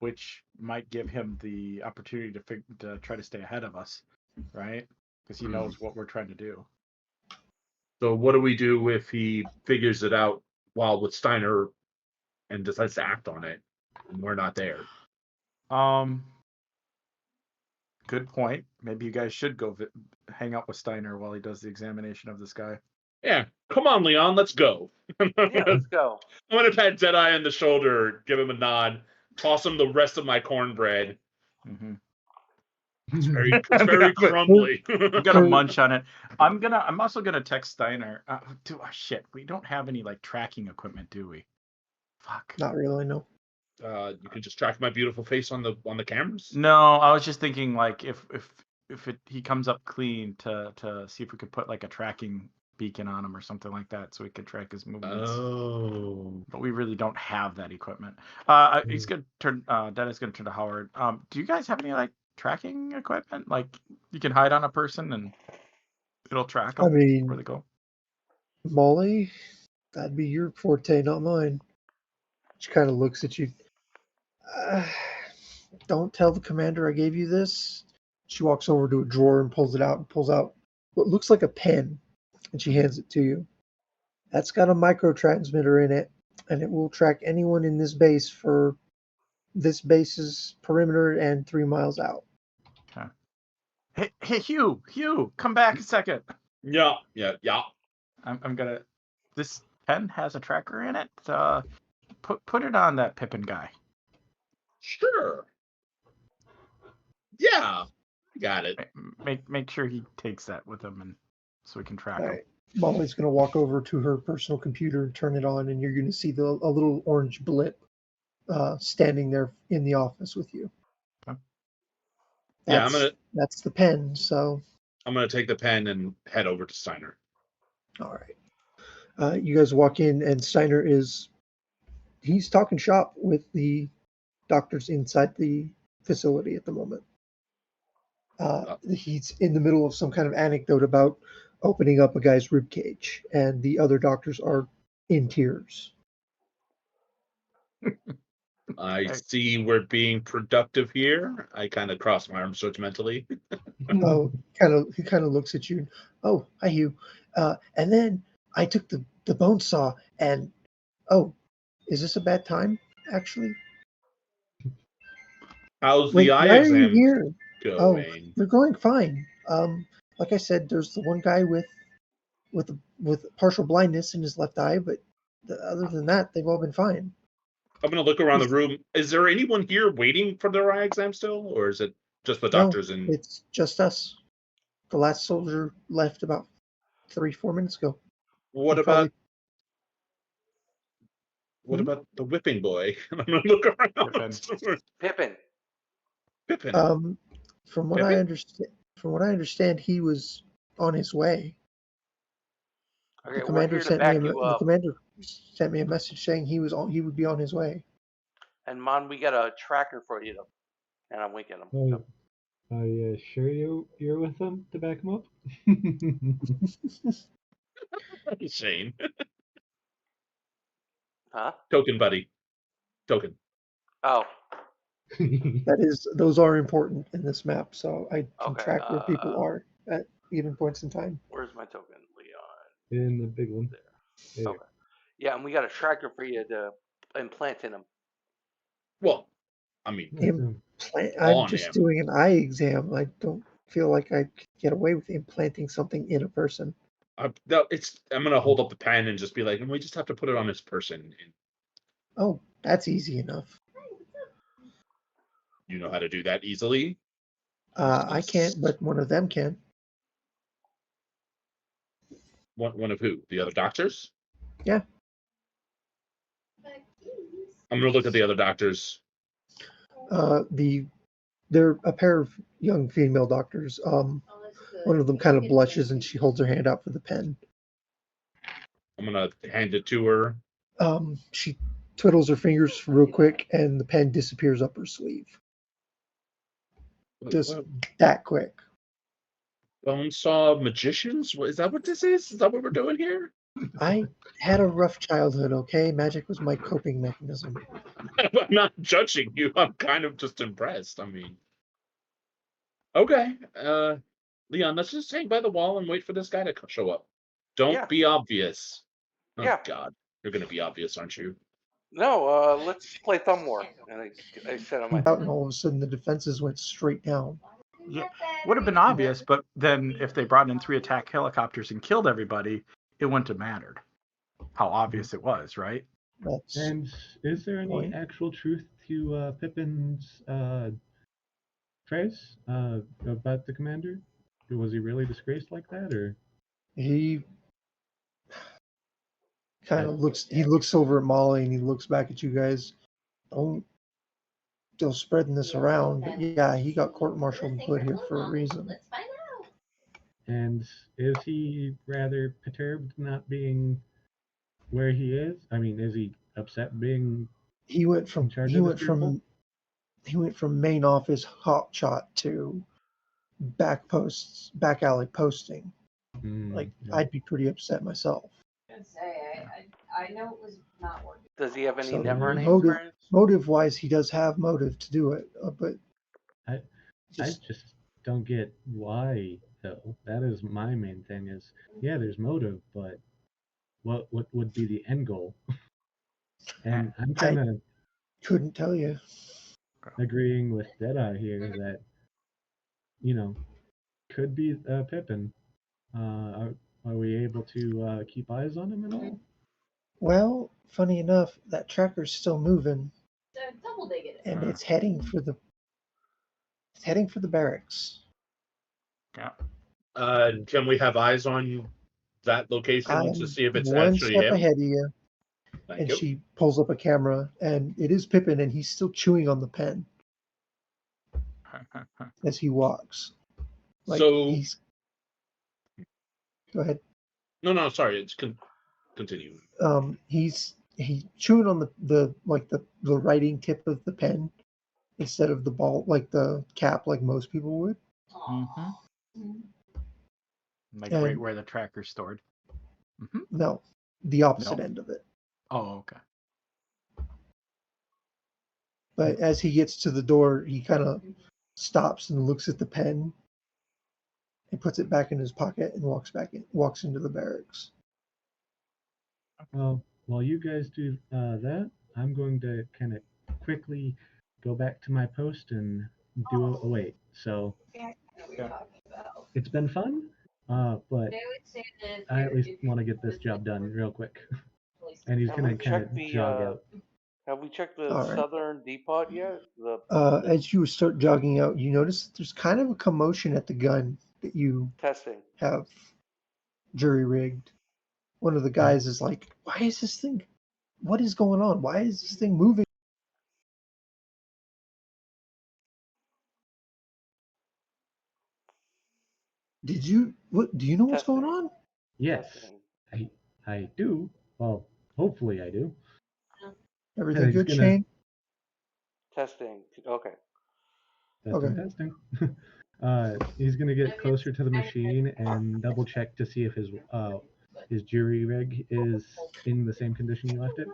which might give him the opportunity to try to stay ahead of us, right? Because he knows what we're trying to do. So what do we do if he figures it out while with Steiner and decides to act on it, and we're not there? Good point. Maybe you guys should go hang out with Steiner while he does the examination of this guy. Yeah, come on, Leon, let's go. Yeah, let's go. I'm gonna pat Deadeye on the shoulder, give him a nod, toss him the rest of my cornbread. Mm-hmm. It's very crumbly. I'm gonna munch on it. I'm also gonna text Steiner. Shit, we don't have any like tracking equipment, do we? Fuck. Not really, no. You can just track my beautiful face on the cameras. No, I was just thinking like if he comes up clean to see if we could put like a tracking beacon on him or something like that so we could track his movements. Oh. But we really don't have that equipment. He's gonna turn. Deadey's gonna turn to Howard. Do you guys have any like tracking equipment? Like you can hide on a person and it'll track them where they go. Molly, that'd be your forte, not mine. She kind of looks at you. Don't tell the commander I gave you this. She walks over to a drawer and pulls out what looks like a pen, and she hands it to you. That's got a microtransmitter in it, and it will track anyone in this base for this base's perimeter and 3 miles out. Okay. Hey, Hugh, come back a second. Yeah. I'm gonna. This pen has a tracker in it. Put it on that Pippin guy. Sure. Yeah, got it. Make sure he takes that with him, and so we can track him. Right. Molly's going to walk over to her personal computer and turn it on, and you're going to see a little orange blip standing there in the office with you. Okay. That's the pen. So I'm gonna take the pen and head over to Steiner. all right. You guys walk in, and Steiner he's talking shop with the doctors inside the facility at the moment. He's in the middle of some kind of anecdote about opening up a guy's rib cage, and the other doctors are in tears. I see we're being productive here. I kind of cross my arms judgmentally. He kind of looks at you. Oh, hi, Hugh. And then I took the bone saw, and is this a bad time? Actually, How's the eye why are exam you here? going? Oh, they're going fine. Like I said, there's the one guy with partial blindness in his left eye, but other than that, they've all been fine. I'm gonna look around the room. Is there anyone here waiting for their eye exam still, or is it just the doctors? No, it's just us. The last soldier left about 3-4 minutes ago. What about the whipping boy? I'm gonna look around. Pippin. From what I understand, he was on his way. Okay, The commander we're here to back you up. The commander sent me a message saying he would be on his way. And Mon, we got a tracker for you, and I'm winking him. Oh, are you sure you're with them to back them up? Shane. Huh? Token, buddy. Token. Oh. Those are important in this map, so I can Okay, track where people are at even points in time. Where's my token, Leon? In the big one. There. Okay. Yeah, and we got a tracker for you to implant in him. Well, I mean, I'm just doing an eye exam. I don't feel like I could get away with implanting something in a person. I'm gonna hold up the pen and just be like, we just have to put it on this person. Oh, that's easy enough. You know how to do that easily? I can't, but one of them can. One of who? The other doctors? Yeah. I'm gonna look at the other doctors. They're a pair of young female doctors. One of them kind of blushes and she holds her hand out for the pen. I'm gonna hand it to her. She twiddles her fingers real quick and the pen disappears up her sleeve. Just that quick. Bone saw magicians? Is that what this is? Is that what we're doing here? I had a rough childhood, okay? Magic was my coping mechanism. I'm not judging you. I'm kind of just impressed. I mean, okay, Leon, let's just hang by the wall and wait for this guy to show up. Don't Yeah. be obvious. Oh Yeah. God, you're gonna be obvious, aren't you? No, let's play Thumb War. And I said on my Out, and all of a sudden the defenses went straight down. Yeah, would have been obvious, but then if they brought in 3 attack helicopters and killed everybody, it wouldn't have mattered how obvious it was, right? That's And is there any Point. actual truth to Pippin's phrase about the commander? Was he really disgraced like that, or he kind of looks. He looks over at Molly and he looks back at you guys. Don't still spreading this around, but yeah, he got court-martialed and put here for a reason. and is he rather perturbed not being where he is? I mean, is he upset being He went in from charge he of went his people? from main office hotshot to back alley posting. Like Yeah. I'd be pretty upset myself. I know it was not working. Does he have any So never-ending motive experience? motive wise, he does have motive to do it, but I just don't get why though. That is my main thing. Is yeah, there's motive, but what would be the end goal? And I'm kind of couldn't tell you. agreeing with Deadeye here that could be Pippin. Are we able to keep eyes on him at all? Well, funny enough, that tracker's still moving, Double digging it. and it's heading for the barracks. Yeah. Can we have eyes on that location I'm to see if it's one actually step him? ahead of you, Thank and you. she pulls up a camera, and it is Pippin, and he's still chewing on the pen as he walks. Like So- he's. Go ahead. No, sorry. It's continue. He's chewing on the writing tip of the pen instead of the ball, like the cap, like most people would. Like right where the tracker's stored. No, the opposite No? end of it. Oh, okay. But as he gets to the door, he kind of stops and looks at the pen and puts it back in his pocket and walks into the barracks. Well, while you guys do that, I'm going to kind of quickly go back to my post and do a wait. So it's been fun, but I at least want to get this job done real quick. And he's going to kind of jog out. Have we checked the All right. southern depot yet? As you start jogging out, you notice that there's kind of a commotion at the gun that you Testing. have jury rigged. One of the guys is like, "Why is this thing? What is going on? Why is this thing moving?" Do you know what's going on? Yes, Testing. I do. Well, hopefully I do. Everything he's good, gonna- Shane? Testing. Okay. Testing. He's gonna get closer to the machine and double check to see if his jury rig is in the same condition he left it.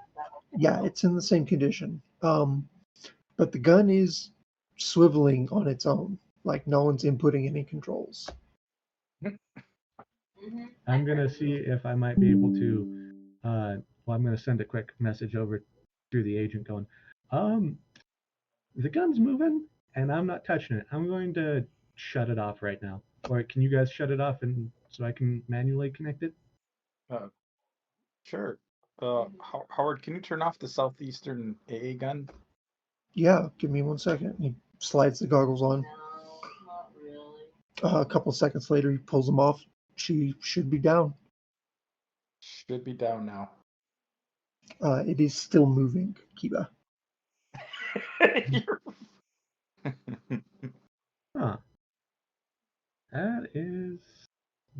Yeah, it's in the same condition. But the gun is swiveling on its own, like no one's inputting any controls. I'm gonna see if I might be able to. I'm gonna send a quick message over through the agent, going, the gun's moving, and I'm not touching it. I'm going to shut it off right now. Or can you guys shut it off and so I can manually connect it? Sure. Howard, can you turn off the southeastern AA gun? Yeah, give me 1 second. He slides the goggles on. No, not really. A couple seconds later, he pulls them off. She should be down. Should be down now. It is still moving, Kiba. Huh. That is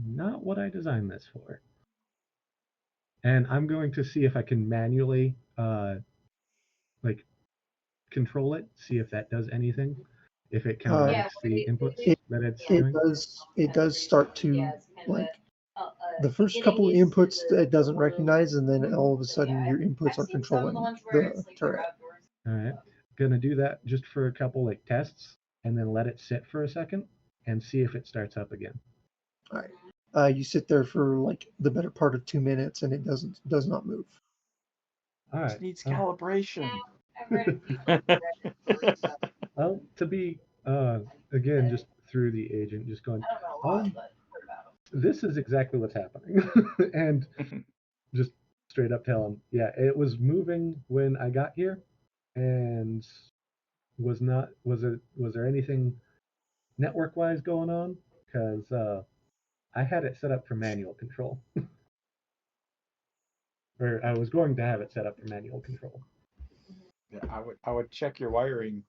not what I designed this for. And I'm going to see if I can manually control it, see if that does anything. If it counteracts the inputs that it's doing. It does start to like The first couple of inputs it doesn't recognize, and then all of a sudden your inputs are controlling the turret. All right. Gonna do that just for a couple like tests, and then let it sit for a second and see if it starts up again. All right. You sit there for like the better part of 2 minutes, and it does not move. All It right. needs calibration. Well, to be again, just through the agent, just going, this is exactly what's happening, and just straight up tell him, yeah, it was moving when I got here, and was there anything network wise going on? Because I had it set up for manual control, or I was going to have it set up for manual control. Yeah, I would check your wiring.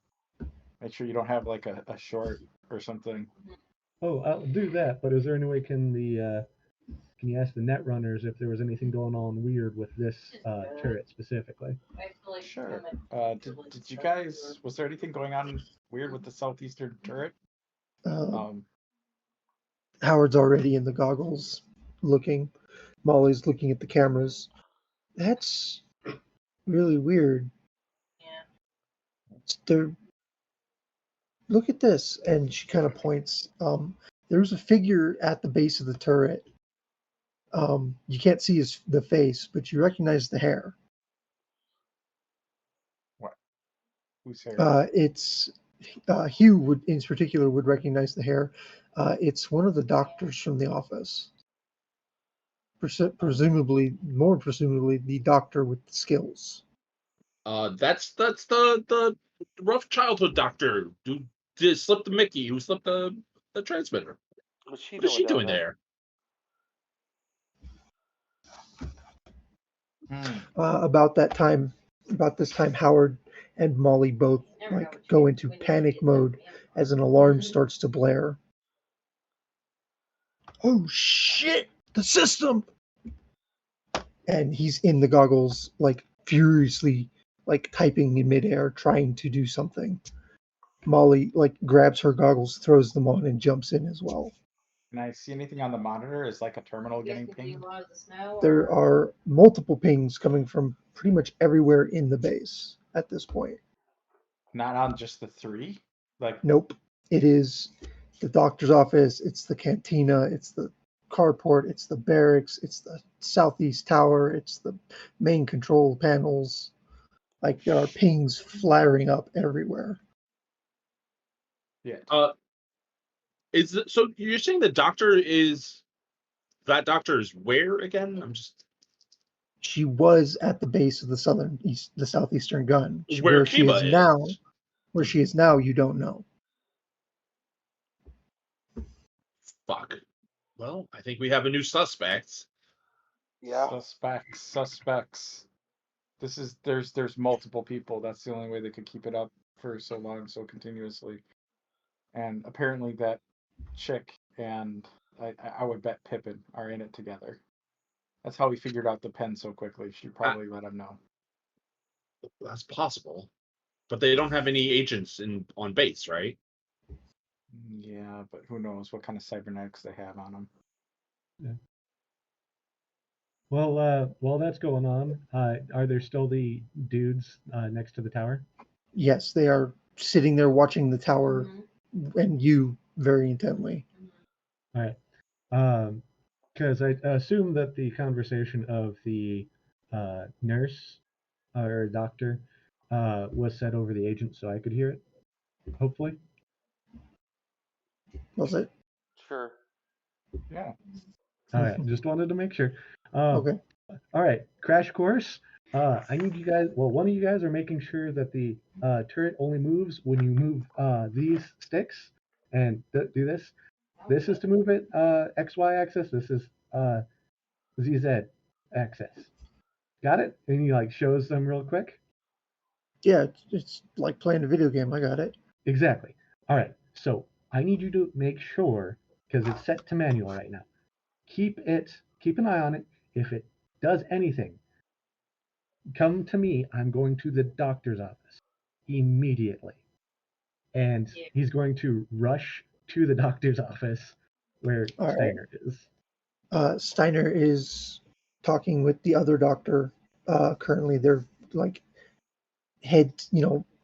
Make sure you don't have like a short or something. Oh, I'll do that. But is there any way can you ask the net runners if there was anything going on weird with this turret specifically? Sure. Did you guys? Was there anything going on weird with the southeastern turret? Howard's already in the goggles, looking. Molly's looking at the cameras. That's really weird. There. Look at this, and she kind of points. There's a figure at the base of the turret. You can't see the face, but you recognize the hair. What? Whose hair? It's Hugh in particular would recognize the hair. It's one of the doctors from the office. Presumably, the doctor with the skills. That's the rough childhood doctor who slipped the Mickey, who slipped the transmitter. What's What is she doing there? About this time, Howard and Molly both go into panic mode as an alarm starts to blare. Oh shit! The system! And he's in the goggles, furiously, typing in midair, trying to do something. Molly, grabs her goggles, throws them on, and jumps in as well. Can I see anything on the monitor? Is like a terminal getting pinged? There are multiple pings coming from pretty much everywhere in the base at this point. Not on just the 3? Nope. It is the doctor's office, it's the cantina, it's the carport, it's the barracks, it's the southeast tower, it's the main control panels. There are pings flaring up everywhere. Yeah. So you're saying that doctor is where again? She was at the base of the southeastern gun. Where she is Kiba now. Where she is now, you don't know. Fuck. Well, I think we have a new suspect. Yeah. Suspects. There's multiple people. That's the only way they could keep it up for so long, so continuously. And apparently that chick and I would bet Pippin are in it together. That's how we figured out the pen so quickly. She probably let him know. That's possible. But they don't have any agents on base, right? Yeah, but who knows what kind of cybernetics they have on them. Yeah. Well, while that's going on, are there still the dudes next to the tower? Yes, they are sitting there watching the tower and you very intently. All right. Because I assume that the conversation of the nurse or doctor was said over the agent so I could hear it, hopefully. Was it? Sure. Yeah. All right. Just wanted to make sure. Okay. All right. Crash course. I need you guys. Well, one of you guys are making sure that the turret only moves when you move these sticks and do this. This is to move it XY axis. This is ZZ axis. Got it? And he shows them real quick. Yeah, it's like playing a video game. I got it. Exactly. All right. So I need you to make sure, because it's set to manual right now. Keep an eye on it. If it does anything, come to me. I'm going to the doctor's office immediately. And he's going to rush to the doctor's office where All right. Steiner is. Steiner is talking with the other doctor. Currently, they're like head,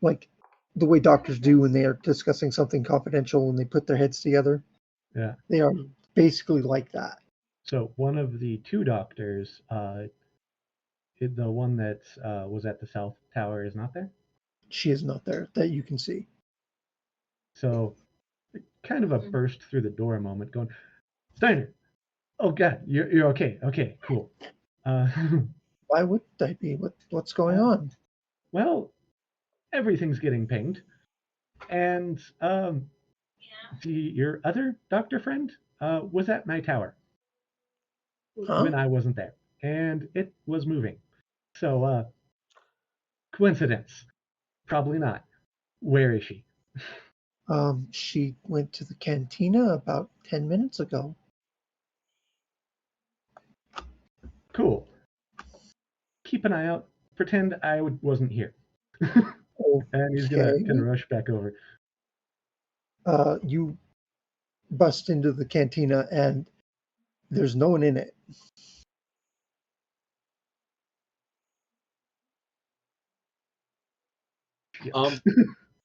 like the way doctors do when they are discussing something confidential and they put their heads together. Yeah. They are basically like that. So one of the two doctors, the one that was at the South Tower, is not there. She is not there that you can see. So, kind of a burst through the door moment, going, Steiner. Oh God, you're okay. Okay, cool. Why would I be? What's going on? Well, everything's getting pinged, and your other doctor friend was at my tower Huh? when I wasn't there, and it was moving. So, coincidence? Probably not. Where is she? She went to the cantina about 10 minutes ago. Cool. Keep an eye out. Pretend I wasn't here. And he's gonna kind of rush back over. You bust into the cantina and there's no one in it.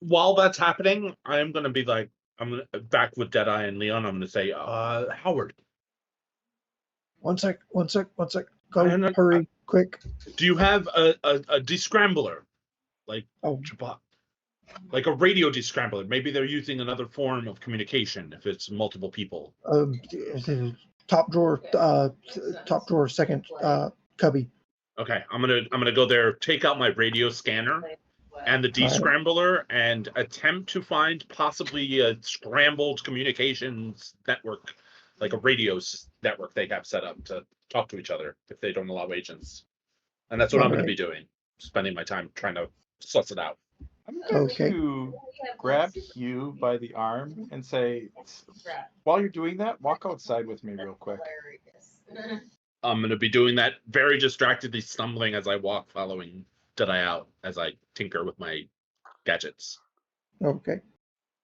While that's happening, I'm gonna be like, I'm back with Deadeye and Leon. I'm gonna say, Howard. One sec. Go, hurry, quick. Do you have a descrambler, like like a radio descrambler? Maybe they're using another form of communication if it's multiple people. Top drawer, second cubby. Okay, I'm gonna go there, take out my radio scanner and the descrambler, and attempt to find possibly a scrambled communications network, like a radio network they have set up to talk to each other if they don't allow agents. And that's what I'm going to be doing, spending my time trying to suss it out. I'm going to grab Hugh by the arm and say, while you're doing that, walk outside with me real quick. I'm going to be doing that, very distractedly stumbling as I walk, following Deadeye out as I tinker with my gadgets. Okay.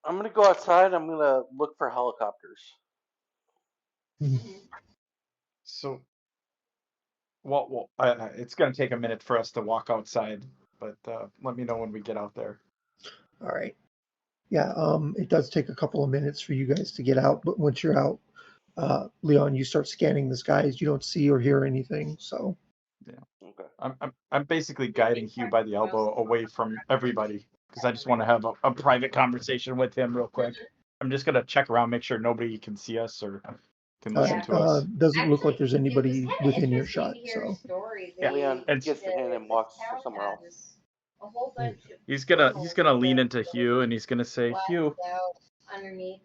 I'm going to go outside. I'm going to look for helicopters. So, well, it's going to take a minute for us to walk outside, but let me know when we get out there. All right. Yeah, it does take a couple of minutes for you guys to get out, but once you're out, Leon, you start scanning the skies. You don't see or hear anything, so. Yeah. Okay. I'm basically guiding Hugh by the elbow away from everybody because I just want to have a private conversation with him real quick. I'm just gonna check around, make sure nobody can see us or can listen to us. Doesn't look like there's anybody within earshot, so. Yeah, Leon gets the hand and walks somewhere else. He's gonna lean into Hugh and he's gonna say, Hugh,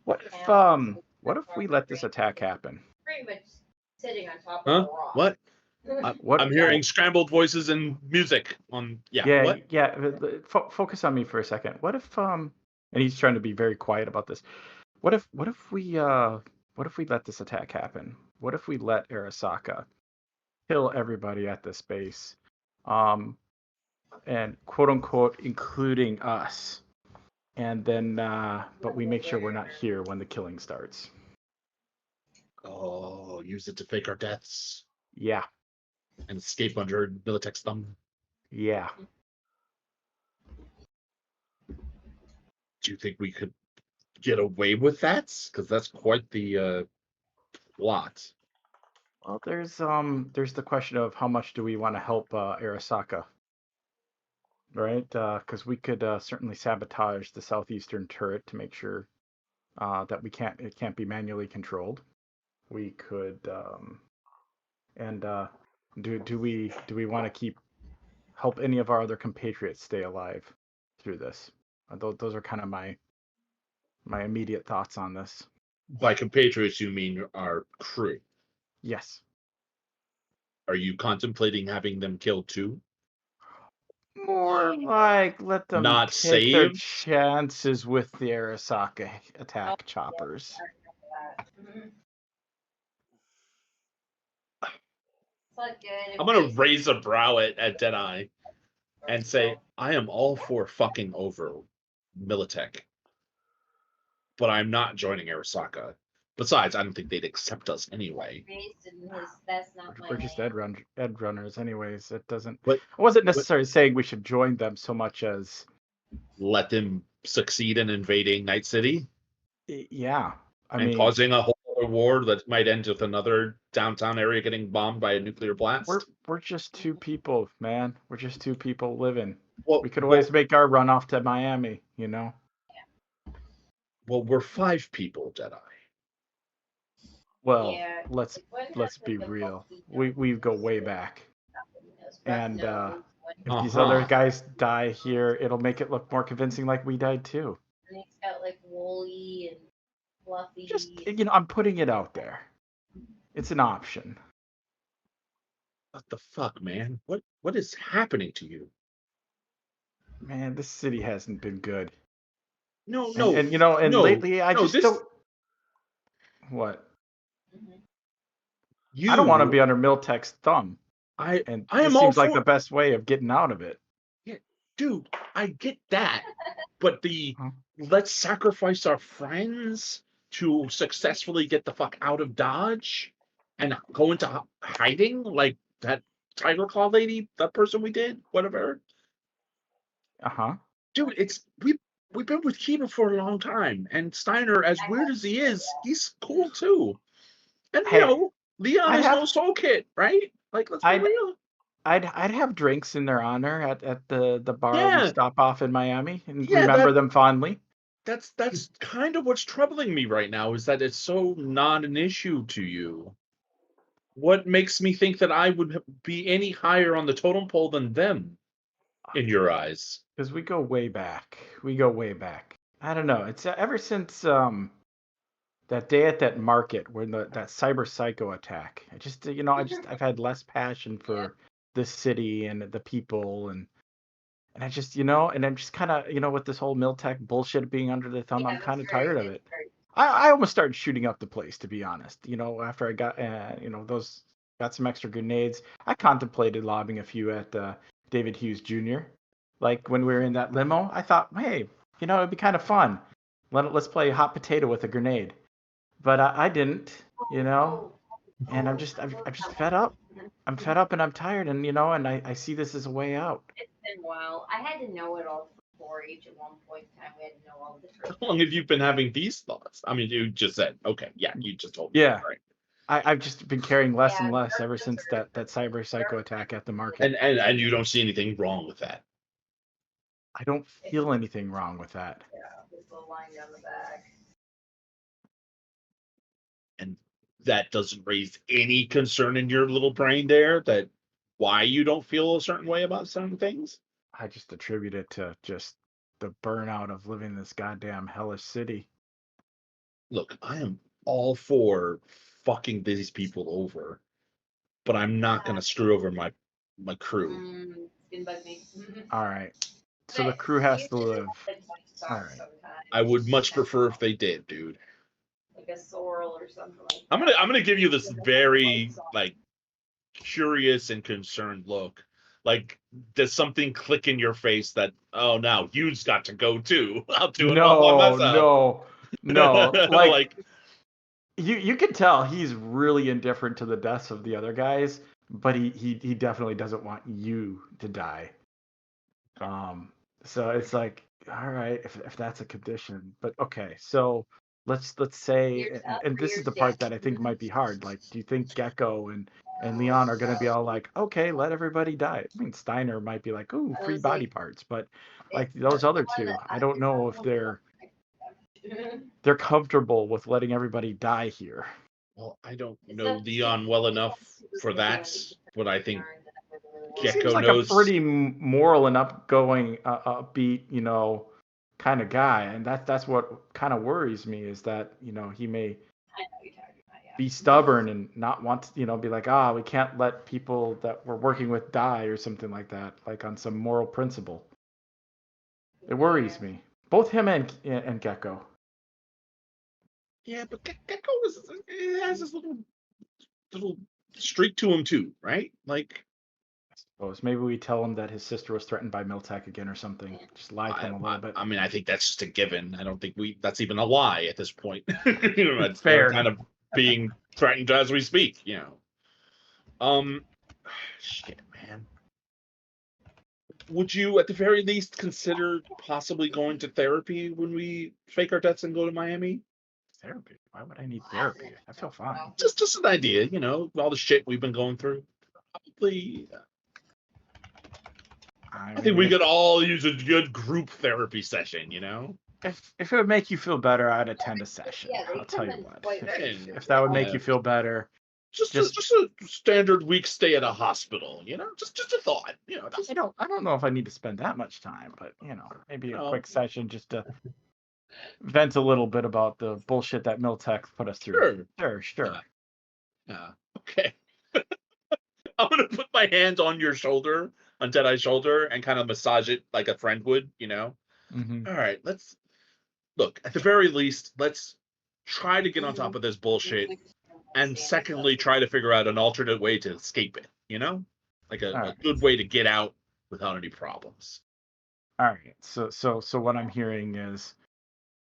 what if we let this attack happen? Pretty much sitting on top of a rock. What? I'm hearing scrambled voices and music on. Focus on me for a second. What if and he's trying to be very quiet about this. What if we let this attack happen? What if we let Arasaka kill everybody at this base, and quote unquote including us, and then but we make sure we're not here when the killing starts. Oh, use it to fake our deaths. Yeah. And escape under Militech's thumb. Yeah. Do you think we could get away with that? Because that's quite the plot. Well, there's the question of how much do we want to help Arasaka, right? Because we could certainly sabotage the southeastern turret to make sure that it can't be manually controlled. We could do we want to help any of our other compatriots stay alive through this? Those are kind of my immediate thoughts on this. By compatriots, you mean our crew? Yes. Are you contemplating having them killed too? More like let them not take their chances with the Arasaka attack choppers. I'm gonna raise a brow at Deadeye and say, I am all for fucking over Militech, but I'm not joining Arasaka. Besides, I don't think they'd accept us anyway. We're just Ed runners, anyways. It doesn't. But I wasn't necessarily saying we should join them so much as let them succeed in invading Night City yeah. I and mean, causing a whole other war that might end with another downtown area getting bombed by a nuclear blast. we're just two people, man. We're just two people living. Well, We could always make our run off to Miami, you know. Well, we're 5 people, Jedi. Well, Yeah, let's be real. We go way back, and if these other guys die here, it'll make it look more convincing, like we died too. And he's got like woolly and fluffy. Just I'm putting it out there. It's an option. What the fuck, man? What is happening to you? Man, this city hasn't been good. No, And lately I just don't. What? I don't want to be under Miltech's thumb. And this seems like the best way of getting out of it. Yeah, dude, I get that, but let's sacrifice our friends to successfully get the fuck out of Dodge and go into hiding like that Tiger Claw lady, that person we did, whatever. Dude, we've been with Kiva for a long time, and Steiner, as weird as he is, he's cool too. And Leon is no soul kit, right? Like, let's be real. I'd have drinks in their honor at the bar we stop off in Miami and remember them fondly. That's kind of what's troubling me right now, is that it's so not an issue to you. What makes me think that I would be any higher on the totem pole than them in your eyes? Because we go way back. I don't know. It's ever since that day at that market when that cyber psycho attack. I've had less passion for this city and the people and I just and I'm just kind of with this whole Miltech bullshit being under the thumb. I'm kind of tired of it. I almost started shooting up the place, to be honest. After I got got some extra grenades, I contemplated lobbing a few at David Hughes Jr. Like when we were in that limo, I thought, hey, it'd be kind of fun. Let's play hot potato with a grenade. But I didn't, and I'm just fed up. I'm fed up and I'm tired, and and I see this as a way out. It's been a while. I had to know it all for 4-H at one point in time. We had to know all the truth. How long have you been having these thoughts? I mean, you just said, okay, yeah, you just told me. Yeah. Right. I've just been caring less and less ever since that cyber psycho attack at the market. And you don't see anything wrong with that. I don't feel anything wrong with that. Yeah, there's a little line down the back. And that doesn't raise any concern in your little brain there that why you don't feel a certain way about certain things? I just attribute it to just the burnout of living in this goddamn hellish city. Look, I am all for fucking these people over, but I'm not going to screw over my crew. All right. So the crew has to live. All right. I would much prefer if they did, dude. Like a sorrel or something like I'm gonna give you this very curious and concerned look. Like, does something click in your face that, oh, now you've got to go too? I'll do it all by myself. No. Like you can tell he's really indifferent to the deaths of the other guys, but he definitely doesn't want you to die. So it's like, all right, if that's a condition, but okay, so let's say, and this is the part that I think might be hard. Like, do you think Gecko and Leon are going to be all like, okay, let everybody die? I mean, Steiner might be like, ooh, free body parts, but like those other two, I don't know if they're comfortable with letting everybody die here. Well, I don't know Leon well enough for that, but I think Gecko seems like knows. A pretty moral and upgoing, upbeat, kind of guy, and that's what kind of worries me, is that he may be stubborn and not want to, be like, we can't let people that we're working with die or something like that, like on some moral principle. It worries me, both him and Gecko. Yeah, but Gecko has this little streak to him too, right? Like, Maybe we tell him that his sister was threatened by Miltech again or something. Just lie to him a little bit. I mean, I think that's just a given. I don't think that's even a lie at this point. It's Fair. kind of being threatened as we speak. Shit, man. Would you, at the very least, consider possibly going to therapy when we fake our deaths and go to Miami? Therapy? Why would I need therapy? I feel fine. Just an idea, all the shit we've been going through. Probably. I think we could all use a good group therapy session. If it would make you feel better, I'd attend a session. I'll tell you what. If that would make you feel better. Just a standard week stay at a hospital, just a thought. I don't know if I need to spend that much time, but maybe a quick session just to vent a little bit about the bullshit that Miltech put us through. Sure. Yeah. Okay. I'm gonna put my hand on your shoulder, on Deadeye's shoulder, and kind of massage it like a friend would, Mm-hmm. All right, let's look. At the very least, let's try to get on top of this bullshit. And secondly, try to figure out an alternate way to escape it, like a good way to get out without any problems. All right. So what I'm hearing is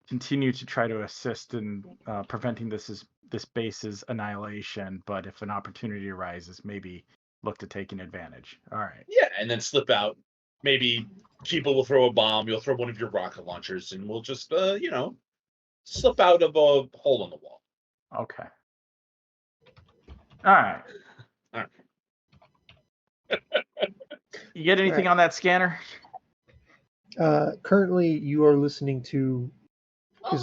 continue to try to assist in preventing this base's annihilation, but if an opportunity arises, maybe look to taking advantage. All right. Yeah, and then slip out. Maybe people will throw a bomb. You'll throw one of your rocket launchers, and we'll just, slip out of a hole in the wall. Okay. All right. You get anything on that scanner? Currently, you are listening to,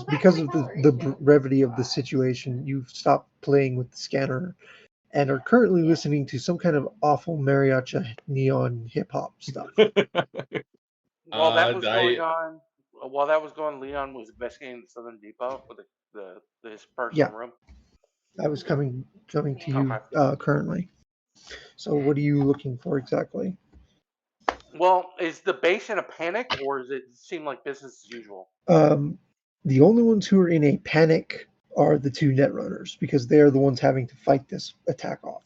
because of the brevity of the situation, you've stopped playing with the scanner and are currently listening to some kind of awful mariachi neon hip hop stuff. While that was going on, Leon was investigating the Southern Depot with his personal room. I was coming to you currently. So what are you looking for exactly? Well, is the base in a panic, or does it seem like business as usual? The only ones who are in a panic are the two Netrunners, because they are the ones having to fight this attack off.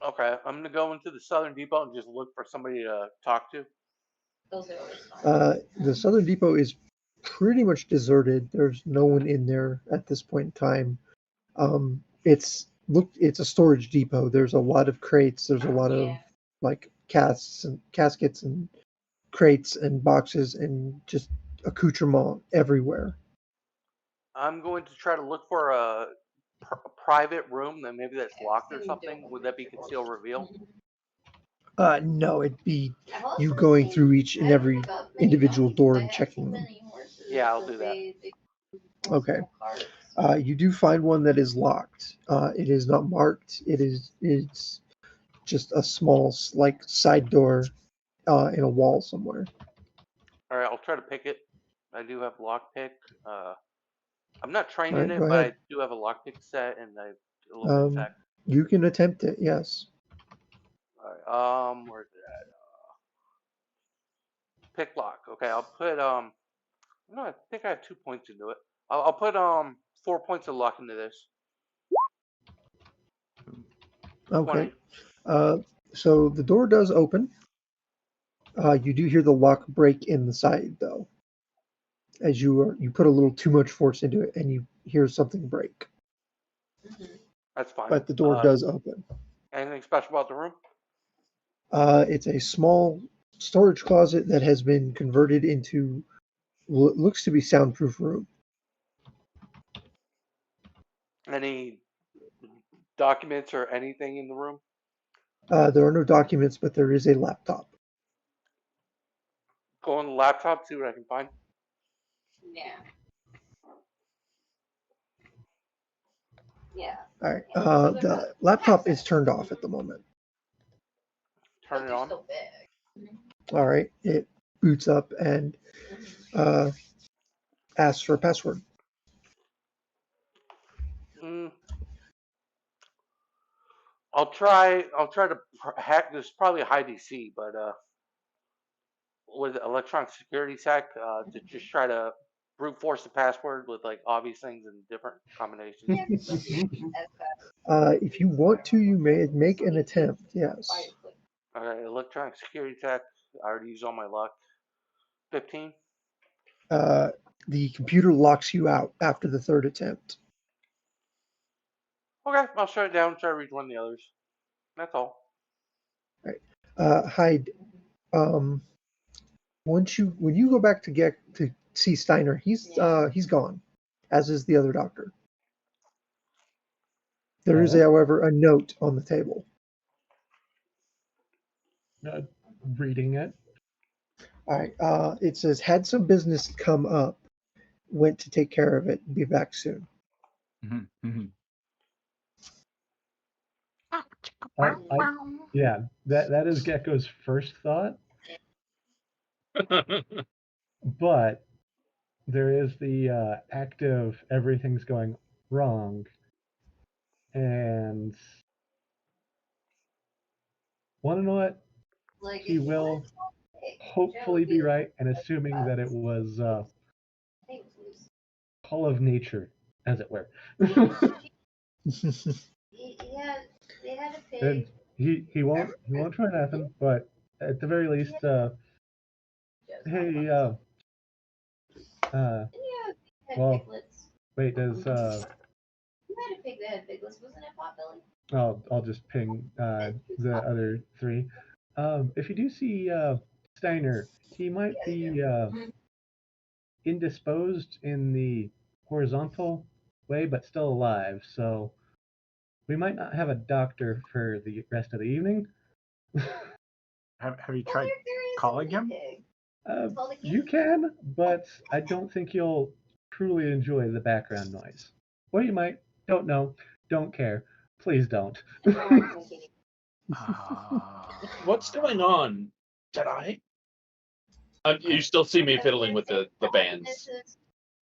Okay, I'm going to go into the Southern Depot and just look for somebody to talk to. The Southern Depot is pretty much deserted. There's no one in there at this point in time. It's a storage depot. There's a lot of crates. There's a lot of like caskets and crates and boxes and just accoutrement everywhere. I'm going to try to look for a private room that maybe that's locked or something. Would that be conceal reveal? No, it'd be you going through each and every individual door and checking them. Yeah, I'll do that. Okay. You do find one that is locked. It is not marked. It's just a small side door in a wall somewhere. All right, I'll try to pick it. I do have lockpick. I'm not trained in it, go but ahead. I do have a lockpick set and a little bit of tech. You can attempt it, yes. All right, where's it at? Pick lock. Okay, I'll put no, I think I have 2 points into it. I'll put 4 points of luck into this. Okay. So the door does open. You do hear the lock break in the side though, as you put a little too much force into it, and you hear something break. That's fine. But the door does open. Anything special about the room? It's a small storage closet that has been converted into what looks to be soundproof room. Any documents or anything in the room? There are no documents, but there is a laptop. Go on the laptop, see what I can find. Yeah. All right. The laptop is turned off at the moment. Turn it on. All right. It boots up and asks for a password. I'll try to hack. There's probably a high DC, but with electronic security hack, to just try to brute force the password with like obvious things and different combinations. If you want to, you may make an attempt. Yes. Okay, electronic security tech. I already used all my luck. 15. The computer locks you out after the third attempt. Okay, I'll shut it down and try to reach one of the others. That's all. Hyde, when you go back to see Steiner, he's gone, as is the other doctor. There is, however, a note on the table. Reading it. All right. It says, "Had some business come up. Went to take care of it. Be back soon." Yeah, that is Gecko's first thought, but there is the active everything's going wrong, and want to know what? He will hopefully be right, and assuming that it was call of nature, as it were. And he won't try nothing, but at the very least, hey, well, wait, does I'll just ping the other three. If you do see Steiner, he might be indisposed in the horizontal way, but still alive. So we might not have a doctor for the rest of the evening. Have you tried calling him? You can, but I don't think you'll truly enjoy the background noise. Or you might. Don't know. Don't care. Please don't. What's going on, Jedi? You still see me fiddling with the bands.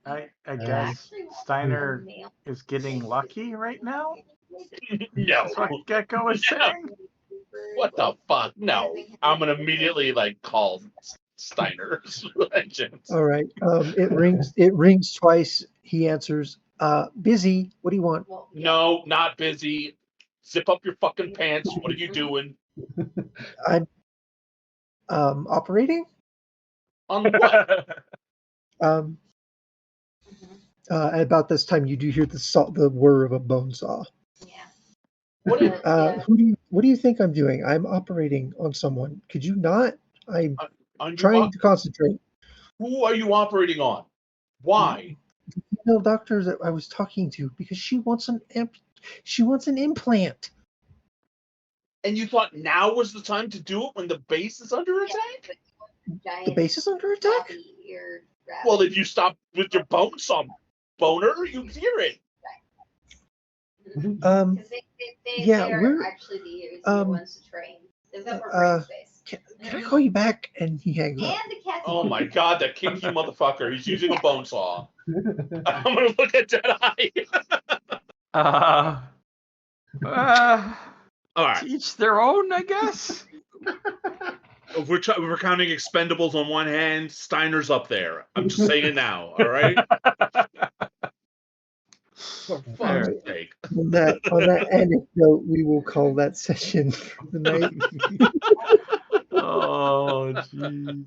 I guess Steiner is getting lucky right now? No. That's what Gecko is saying? What the fuck? No. I'm going to immediately, call Steiner's legends. All right. It rings twice. He answers, "Busy. What do you want?" No, not busy. Zip up your fucking pants. What are you doing? I'm operating. On what? At about this time, you do hear the whir of a bone saw. What What do you think I'm doing? I'm operating on someone. Could you not? I'm trying to concentrate. Who are you operating on? Why? The female doctor that I was talking to, because she wants an implant. And you thought now was the time to do it when the base is under attack? The base is under attack? Well, if you stop with your bone saw boner, you hear it. Yeah, we're actually the ones to train. They've got more brain space. Can I call you back? And he hangs up. And the cat. Oh my god, that kinky motherfucker. He's using a bone saw. I'm gonna look at Jedi. All right. Each their own, I guess. We're counting expendables on one hand. Steiner's up there. I'm just saying it now. All right. For fuck's sake. On that anecdote, we will call that session for the night. Oh, geez.